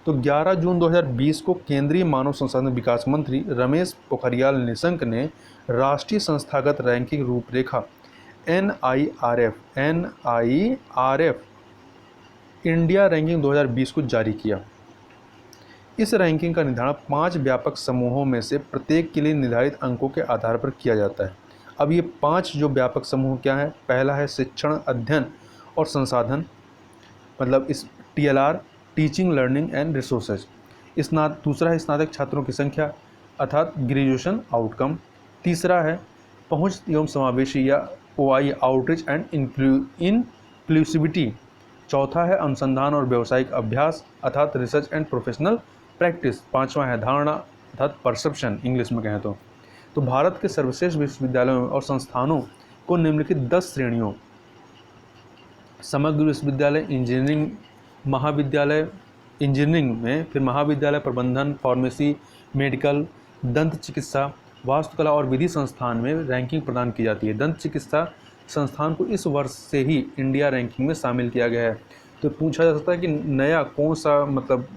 तो 11 जून 2020 को केंद्रीय मानव संसाधन विकास मंत्री रमेश पोखरियाल निशंक ने राष्ट्रीय संस्थागत रैंकिंग रूपरेखा NIRF इंडिया रैंकिंग 2020 को जारी किया। इस रैंकिंग का निर्धारण 5 व्यापक समूहों में से प्रत्येक के लिए निर्धारित अंकों के आधार पर किया जाता है। अब ये 5 जो व्यापक समूह क्या है, पहला है शिक्षण, अध्ययन और संसाधन, मतलब इस TLR teaching, learning and resources. दूसरा है स्नातक छात्रों की संख्या अर्थात ग्रेजुएशन आउटकम। तीसरा है पहुंच एवं समावेशी या OI आउटरीच एंड इंक्लूसिविटी। चौथा है अनुसंधान और व्यावसायिक अभ्यास अर्थात रिसर्च एंड प्रोफेशनल प्रैक्टिस। पांचवा है धारणा अर्थात परसेप्शन इंग्लिश में कहें तो भारत के सर्वश्रेष्ठ विश्वविद्यालयों और संस्थानों को निम्नलिखित 10 श्रेणियों समग्र विश्वविद्यालय, इंजीनियरिंग महाविद्यालय, इंजीनियरिंग में फिर महाविद्यालय, प्रबंधन, फार्मेसी, मेडिकल, दंत चिकित्सा, वास्तुकला और विधि संस्थान में रैंकिंग प्रदान की जाती है। दंत चिकित्सा संस्थान को इस वर्ष से ही इंडिया रैंकिंग में शामिल किया गया है। तो पूछा जा सकता है कि नया कौन सा मतलब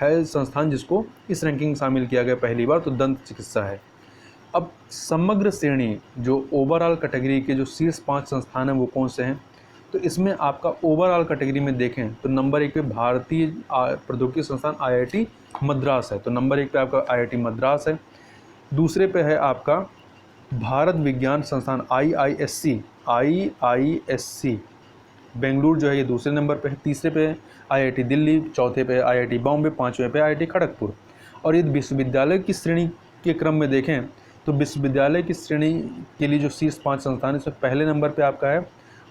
है संस्थान जिसको इस रैंकिंग में शामिल किया गया पहली बार, तो दंत चिकित्सा है। अब समग्र श्रेणी जो ओवरऑल कैटेगरी के जो शीर्ष 5 संस्थान हैं वो कौन से हैं, तो इसमें आपका ओवरऑल कैटेगरी में देखें तो नंबर 1 पे भारतीय प्रौद्योगिकी संस्थान IIT मद्रास है। तो नंबर 1 पे आपका IIT मद्रास है। दूसरे पे है आपका भारत विज्ञान संस्थान IISc बेंगलुरु जो है ये दूसरे नंबर पे है। तीसरे पे IIT दिल्ली, चौथे पे IIT बॉम्बे, पाँचवें पे IIT खड़गपुर। और ये विश्वविद्यालय की श्रेणी के क्रम में देखें तो विश्वविद्यालय की श्रेणी के लिए जो शीर्ष 5 संस्थान इसमें पहले नंबर पे आपका है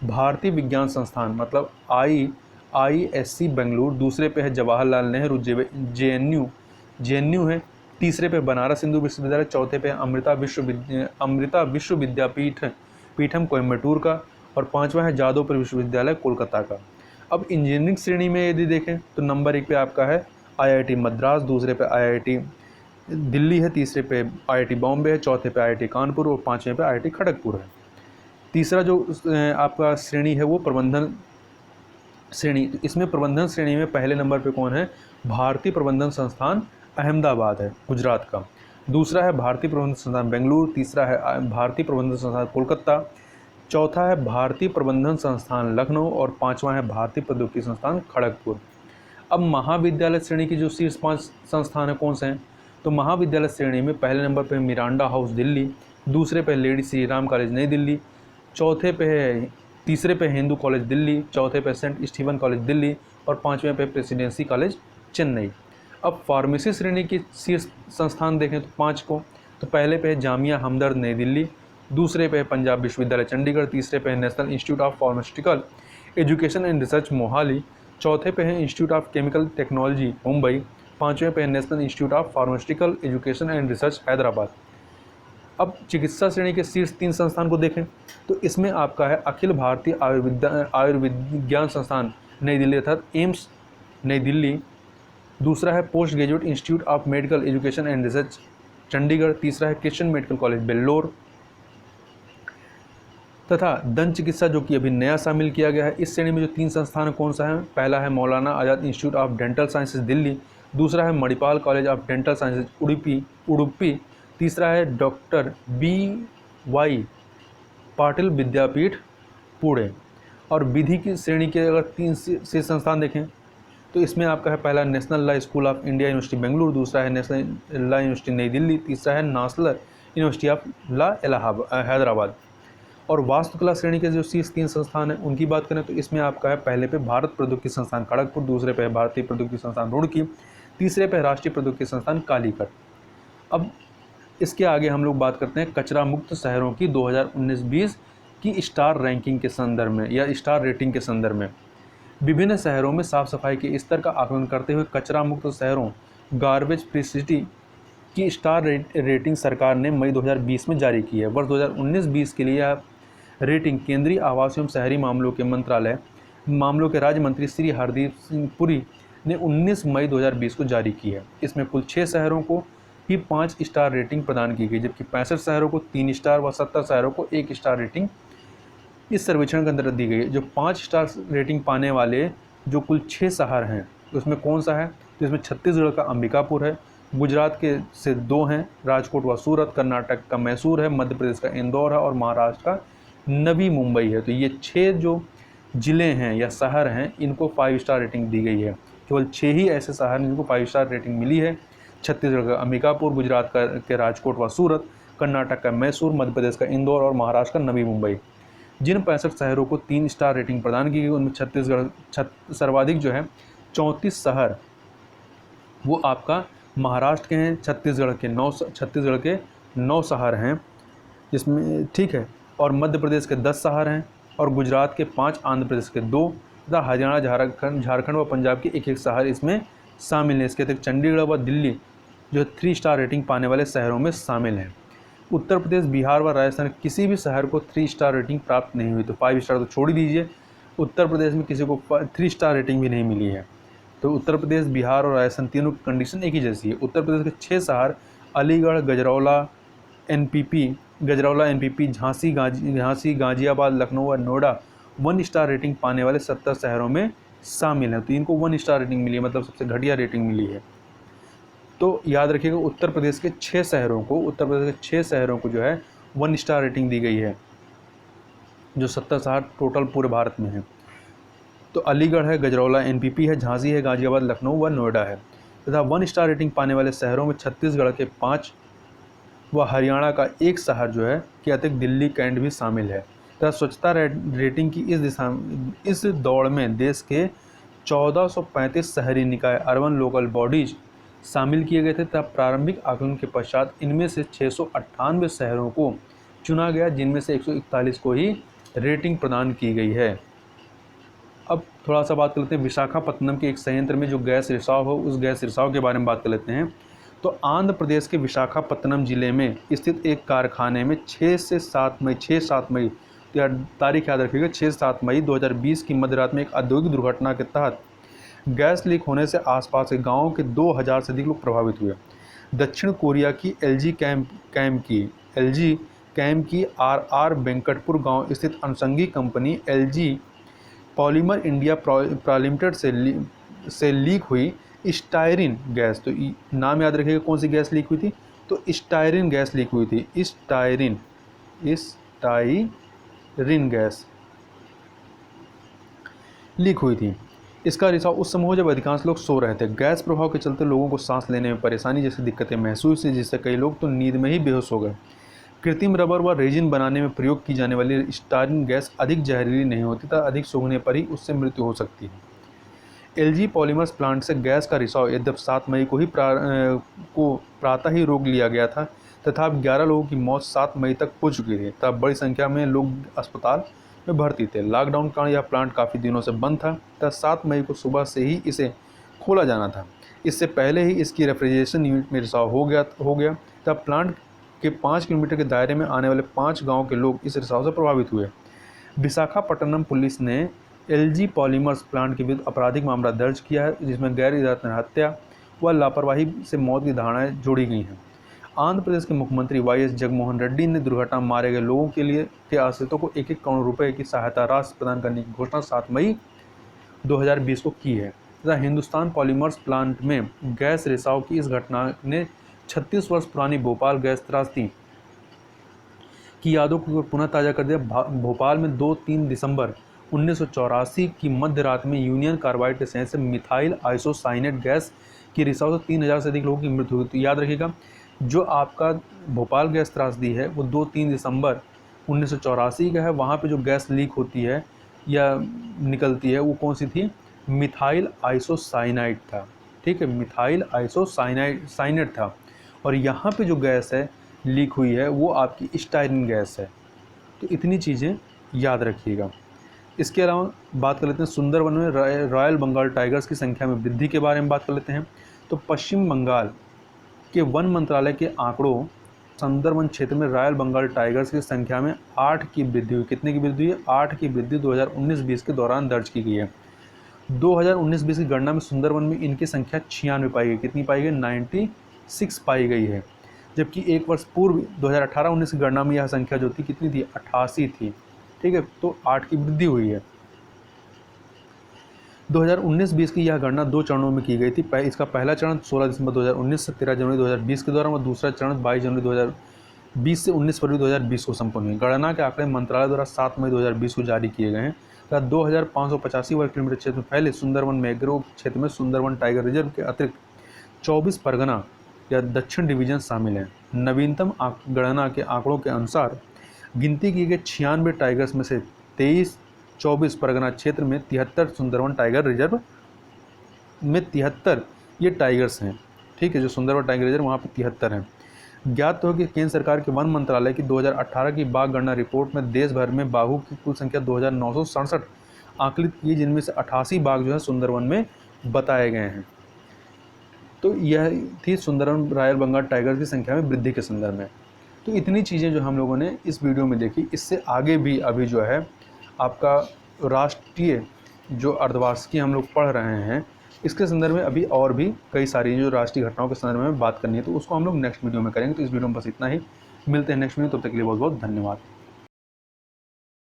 भारतीय विज्ञान संस्थान मतलब IISc बेंगलुरु। दूसरे पे है जवाहरलाल नेहरू JNU है। तीसरे पे बनारस हिंदू विश्वविद्यालय। चौथे पे अमृता विश्व विद्यापीठम कोयम्बटूर का। और पांचवा है जादवपुर विश्वविद्यालय कोलकाता का। अब इंजीनियरिंग श्रेणी में यदि देखें तो नंबर 1 पे आपका है IIT मद्रास, दूसरे पे IIT दिल्ली है, तीसरे पे IIT बॉम्बे है, चौथे पे IIT कानपुर और पाँचवें पे IIT खड़गपुर है। तीसरा जो आपका श्रेणी है वो प्रबंधन श्रेणी। इसमें प्रबंधन श्रेणी में पहले नंबर पे कौन है, भारतीय प्रबंधन संस्थान अहमदाबाद है गुजरात का। दूसरा है भारतीय प्रबंधन संस्थान बेंगलुरु। तीसरा है भारतीय प्रबंधन संस्थान कोलकाता। चौथा है भारतीय प्रबंधन संस्थान लखनऊ और पांचवा है भारतीय प्रौद्योगिकी संस्थान खड़गपुर। अब महाविद्यालय श्रेणी की जो शीर्ष 5 संस्थान है कौन से हैं, तो महाविद्यालय श्रेणी में पहले नंबर पर मिरांडा हाउस दिल्ली, दूसरे पे लेडी श्री राम कॉलेज नई दिल्ली, तीसरे पे हिंदू कॉलेज दिल्ली, चौथे पे सेंट स्टीवन कॉलेज दिल्ली और पाँचवें पे प्रेसिडेंसी कॉलेज चेन्नई। अब फार्मेसी श्रेणी के शीर्ष संस्थान देखें तो 5 को, तो पहले पे है जामिया हमदर्द नई दिल्ली, दूसरे पे है पंजाब विश्वविद्यालय चंडीगढ़, तीसरे पे है national institute of pharmaceutical education and research Mohali, चौथे पे है institute of chemical technology Mumbai, पाँचवें पे है national institute of pharmaceutical education and research Hyderabad. अब चिकित्सा श्रेणी के शीर्ष 3 संस्थान को देखें तो इसमें आपका है अखिल भारतीय आयुर्विज्ञान संस्थान नई दिल्ली अर्थात एम्स नई दिल्ली, दूसरा है post graduate institute of medical education and research Chandigarh, तीसरा है क्रिश्चियन मेडिकल कॉलेज बेल्लोर, तथा दंत चिकित्सा जो कि अभी नया शामिल किया गया है। इस श्रेणी में जो 3 संस्थान कौन सा है, पहला है Maulana Azad institute of dental sciences Delhi, दूसरा है Manipal college of dental sciences Udupi, तीसरा है डॉक्टर BY पाटिल विद्यापीठ पुणे। और विधि की श्रेणी के अगर 3 से संस्थान देखें तो इसमें आपका है पहला national law school of India university Bengaluru, दूसरा है नेशनल लॉ यूनिवर्सिटी नई दिल्ली, तीसरा है national university of law Hyderabad. और वास्तुकला श्रेणी के जो शीर्ष 3 संस्थान हैं उनकी बात करें तो इसमें आपका है पहले पे भारत प्रौद्योगिकी संस्थान खड़गपुर, दूसरे पे भारतीय प्रौद्योगिकी संस्थान रुड़की, तीसरे पे राष्ट्रीय प्रौद्योगिकी संस्थान कालीकट। अब इसके आगे हम लोग बात करते हैं कचरा मुक्त शहरों की 2019-20 की स्टार रैंकिंग के संदर्भ में या स्टार रेटिंग के संदर्भ में। विभिन्न शहरों में साफ सफाई के स्तर का आकलन करते हुए कचरा मुक्त शहरों गार्बेज फ्री सिटी की स्टार रेटिंग सरकार ने मई 2020 में जारी की है। वर्ष 2019-20 के लिए यह रेटिंग केंद्रीय आवास एवं शहरी मामलों के राज्य मंत्री श्री हरदीप सिंह पुरी ने 19 मई 2020 को जारी की है। इसमें कुल 6 शहरों को ही 5 स्टार रेटिंग प्रदान की गई, जबकि 65 शहरों को 3 स्टार व 70 शहरों को 1 स्टार रेटिंग इस सर्वेक्षण के अंतर्गत दी गई है। जो 5 स्टार रेटिंग पाने वाले जो कुल 6 शहर हैं उसमें कौन सा है, तो इसमें छत्तीसगढ़ का अंबिकापुर है, गुजरात के से 2 हैं राजकोट व सूरत, कर्नाटक का मैसूर है, मध्य प्रदेश का इंदौर है और महाराष्ट्र का नवी मुंबई है। तो ये 6 जो ज़िले हैं या शहर हैं इनको 5 स्टार रेटिंग दी गई है। केवल 6 ही ऐसे शहर हैं जिनको 5 स्टार रेटिंग मिली है, छत्तीसगढ़ का अंबिकापुर, गुजरात के राजकोट व सूरत, कर्नाटक का मैसूर, मध्य प्रदेश का इंदौर और महाराष्ट्र का नवी मुंबई। जिन 65 शहरों को 3 स्टार रेटिंग प्रदान की गई उनमें छत्तीसगढ़ सर्वाधिक जो है 34 शहर वो आपका महाराष्ट्र के हैं, छत्तीसगढ़ के 9 शहर हैं जिसमें ठीक है, और मध्य प्रदेश के 10 शहर हैं और गुजरात के 5, आंध्र प्रदेश के 2 तथा हरियाणा झारखंड व पंजाब के 1-1 शहर इसमें शामिल हैं। इसके अतिरिक्त चंडीगढ़ व दिल्ली जो 3 स्टार रेटिंग पाने वाले शहरों में शामिल हैं। उत्तर प्रदेश, बिहार व राजस्थान किसी भी शहर को 3 स्टार रेटिंग प्राप्त नहीं हुई, तो 5 स्टार तो छोड़ ही दीजिए, उत्तर प्रदेश में किसी को 3 स्टार रेटिंग भी नहीं मिली है। तो उत्तर प्रदेश, बिहार और राजस्थान तीनों की कंडीशन एक ही जैसी है। उत्तर प्रदेश के 6 शहर अलीगढ़, गजरौला NPP, झांसी, गाजियाबाद, लखनऊ और नोएडा 1 स्टार रेटिंग पाने वाले 70 शहरों में शामिल हैं। तो इनको 1 स्टार रेटिंग मिली है, मतलब सबसे घटिया रेटिंग मिली है। तो याद रखिएगा उत्तर प्रदेश के 6 शहरों को जो है 1 स्टार रेटिंग दी गई है, जो 70 शहर टोटल पूरे भारत में है। तो अलीगढ़ है, गजरौला NPP है, झांसी है, गाजियाबाद, लखनऊ व नोएडा है। तथा 1 स्टार रेटिंग पाने वाले शहरों में छत्तीसगढ़ के 5 व हरियाणा का 1 शहर जो है कि अतिरिक्त दिल्ली कैंट भी शामिल है। तथा स्वच्छता रेटिंग की इस दौड़ में देश के 1435 शहरी निकाय अर्बन लोकल बॉडीज शामिल किए गए थे तथा प्रारंभिक आकलन के पश्चात इनमें से 698 शहरों को चुना गया, जिनमें से 141 को ही रेटिंग प्रदान की गई है। अब थोड़ा सा बात कर लेते हैं विशाखापत्तनम के एक संयंत्र में जो गैस रिसाव हो, उस गैस रिसाव के बारे में बात कर लेते हैं। तो आंध्र प्रदेश के विशाखापत्तनम जिले में स्थित एक कारखाने में 6 से 7 मई या तारीख याद रखिएगा 6-7 मई 2020 की मध्यरात में एक औद्योगिक दुर्घटना के तहत गैस लीक होने से आसपास के गांवों के 2000 से अधिक लोग प्रभावित हुए। दक्षिण कोरिया की LG कैम की RR वेंकटपुर गांव स्थित अनुषंगी company LG polymer India limited से लीक हुई स्टायरिन गैस। तो नाम याद रखिएगा कौन सी गैस लीक हुई थी, तो स्टायरिन गैस लीक हुई थी। स्टायरिन गैस लीक हुई थी। इसका रिसाव उस समय हुआ जब अधिकांश लोग सो रहे थे। गैस प्रभाव के चलते लोगों को सांस लेने में परेशानी जैसी दिक्कतें महसूस हुई, जिससे कई लोग तो नींद में ही बेहोश हो गए। कृत्रिम रबर व रेजिन बनाने में प्रयोग की जाने वाली स्टायरीन गैस अधिक जहरीली नहीं होती तथा अधिक सूंघने पर ही उससे मृत्यु हो सकती है। एलजी पॉलीमर्स प्लांट से गैस का रिसाव यद्यपि 7 मई को प्रातः ही रोक लिया गया था तथा अब 11 लोगों की मौत 7 मई तक हो चुकी थी तब बड़ी संख्या में लोग अस्पताल में भर्ती थे। लॉकडाउन के कारण यह प्लांट काफ़ी दिनों से बंद था तथा 7 मई को सुबह से ही इसे खोला जाना था। इससे पहले ही इसकी रेफ्रिजरेशन यूनिट में रिसाव हो गया तब प्लांट के 5 किलोमीटर के दायरे में आने वाले 5 गाँव के लोग इस रिसाव से प्रभावित हुए। विशाखापट्टनम पुलिस ने एलजी पॉलीमर्स प्लांट के विरुद्ध आपराधिक मामला दर्ज किया है जिसमें गैर इरादतन हत्या व लापरवाही से मौत की धारणाएं जोड़ी गई हैं। आंध्र प्रदेश के मुख्यमंत्री वाईएस जगनमोहन रेड्डी ने दुर्घटना में मारे गए लोगों के आश्रितों को 1-1 करोड़ रुपए की सहायता राशि प्रदान करने की घोषणा 7 मई 2020 को की है तथा हिंदुस्तान पॉलीमर्स प्लांट में गैस रिसाव की इस घटना ने 36 वर्ष पुरानी भोपाल गैस त्रासदी की यादों को पुनः ताज़ा कर दिया। भोपाल में 2-3 दिसंबर 1984 की मध्य रात में यूनियन कार्बाइड के संयंत्र से मिथाइल आइसोसाइनेट गैस की रिसाव से 3000 से अधिक लोगों की मृत्यु हुई। तो याद रखिएगा, जो आपका भोपाल गैस त्रासदी है वो 2-3 दिसंबर 1984 का है। वहाँ पे जो गैस लीक होती है या निकलती है वो कौन सी थी? मिथाइल आइसोसाइनाइड था। ठीक है, मिथाइल आइसोसाइनेट था। और यहाँ पे जो गैस है लीक हुई है वो आपकी स्टायरीन गैस है। तो इतनी चीज़ें याद रखिएगा। इसके अलावा बात कर लेते हैं सुंदरवन में रॉयल बंगाल टाइगर्स की संख्या में वृद्धि के बारे में बात कर लेते हैं। तो पश्चिम बंगाल के वन मंत्रालय के आंकड़ों सुंदरवन क्षेत्र में रॉयल बंगाल टाइगर्स की संख्या में 8 की वृद्धि हुई। कितने की वृद्धि हुई है? 8 की वृद्धि 2019-20 के दौरान दर्ज की गई है। 2019-20 की गणना में सुंदरवन में इनकी संख्या 96 पाई गई। कितनी पाई गई? 96 पाई गई है। जबकि एक वर्ष पूर्व 2018-19 की गणना में यह संख्या जो थी कितनी थी? 88 थी। ठीक है, तो 8 की वृद्धि हुई है। 2019-20 की यह गणना 2 चरणों में की गई थी। इसका पहला चरण 16 दिसंबर 2019 से 13 जनवरी 2020 के दौरान और दूसरा चरण 22 जनवरी 2020 से 19 फरवरी 2020 को संपन्न हुई। गणना के आंकड़े मंत्रालय द्वारा 7 मई 2020 को जारी किए गए हैं तथा 2585 वर्ग किलोमीटर क्षेत्र में फैले सुंदरवन मैंग्रोव क्षेत्र में सुंदरवन टाइगर रिजर्व के अतिरिक्त 24 परगना या दक्षिण डिवीजन शामिल हैं। नवीनतम गणना के आंकड़ों के अनुसार गिनती किए गए 96 टाइगर्स में से 24 परगना क्षेत्र में 73 सुंदरवन टाइगर रिजर्व में 73 ये टाइगर्स हैं। ठीक है, जो सुंदरवन टाइगर रिजर्व वहाँ पे 73 हैं। ज्ञात हो कि केंद्र सरकार के वन मंत्रालय की 2018 की बाघ गणना रिपोर्ट में देश भर में बाघों की कुल संख्या 2967 आकलित की, जिनमें से 88 बाघ जो है सुंदरवन में बताए गए हैं। तो यह थी सुंदरवन रॉयल बंगाल टाइगर की संख्या में वृद्धि के संदर्भ में। तो इतनी चीज़ें जो हम लोगों ने इस वीडियो में देखी, इससे आगे भी अभी जो है आपका राष्ट्रीय जो अर्धवार्षिकी हम लोग पढ़ रहे हैं, इसके संदर्भ में अभी और भी कई सारी जो राष्ट्रीय घटनाओं के संदर्भ में बात करनी है, तो उसको हम लोग नेक्स्ट वीडियो में करेंगे। तो इस वीडियो में बस इतना ही। मिलते हैं नेक्स्ट वीडियो, तब तक के लिए बहुत बहुत धन्यवाद।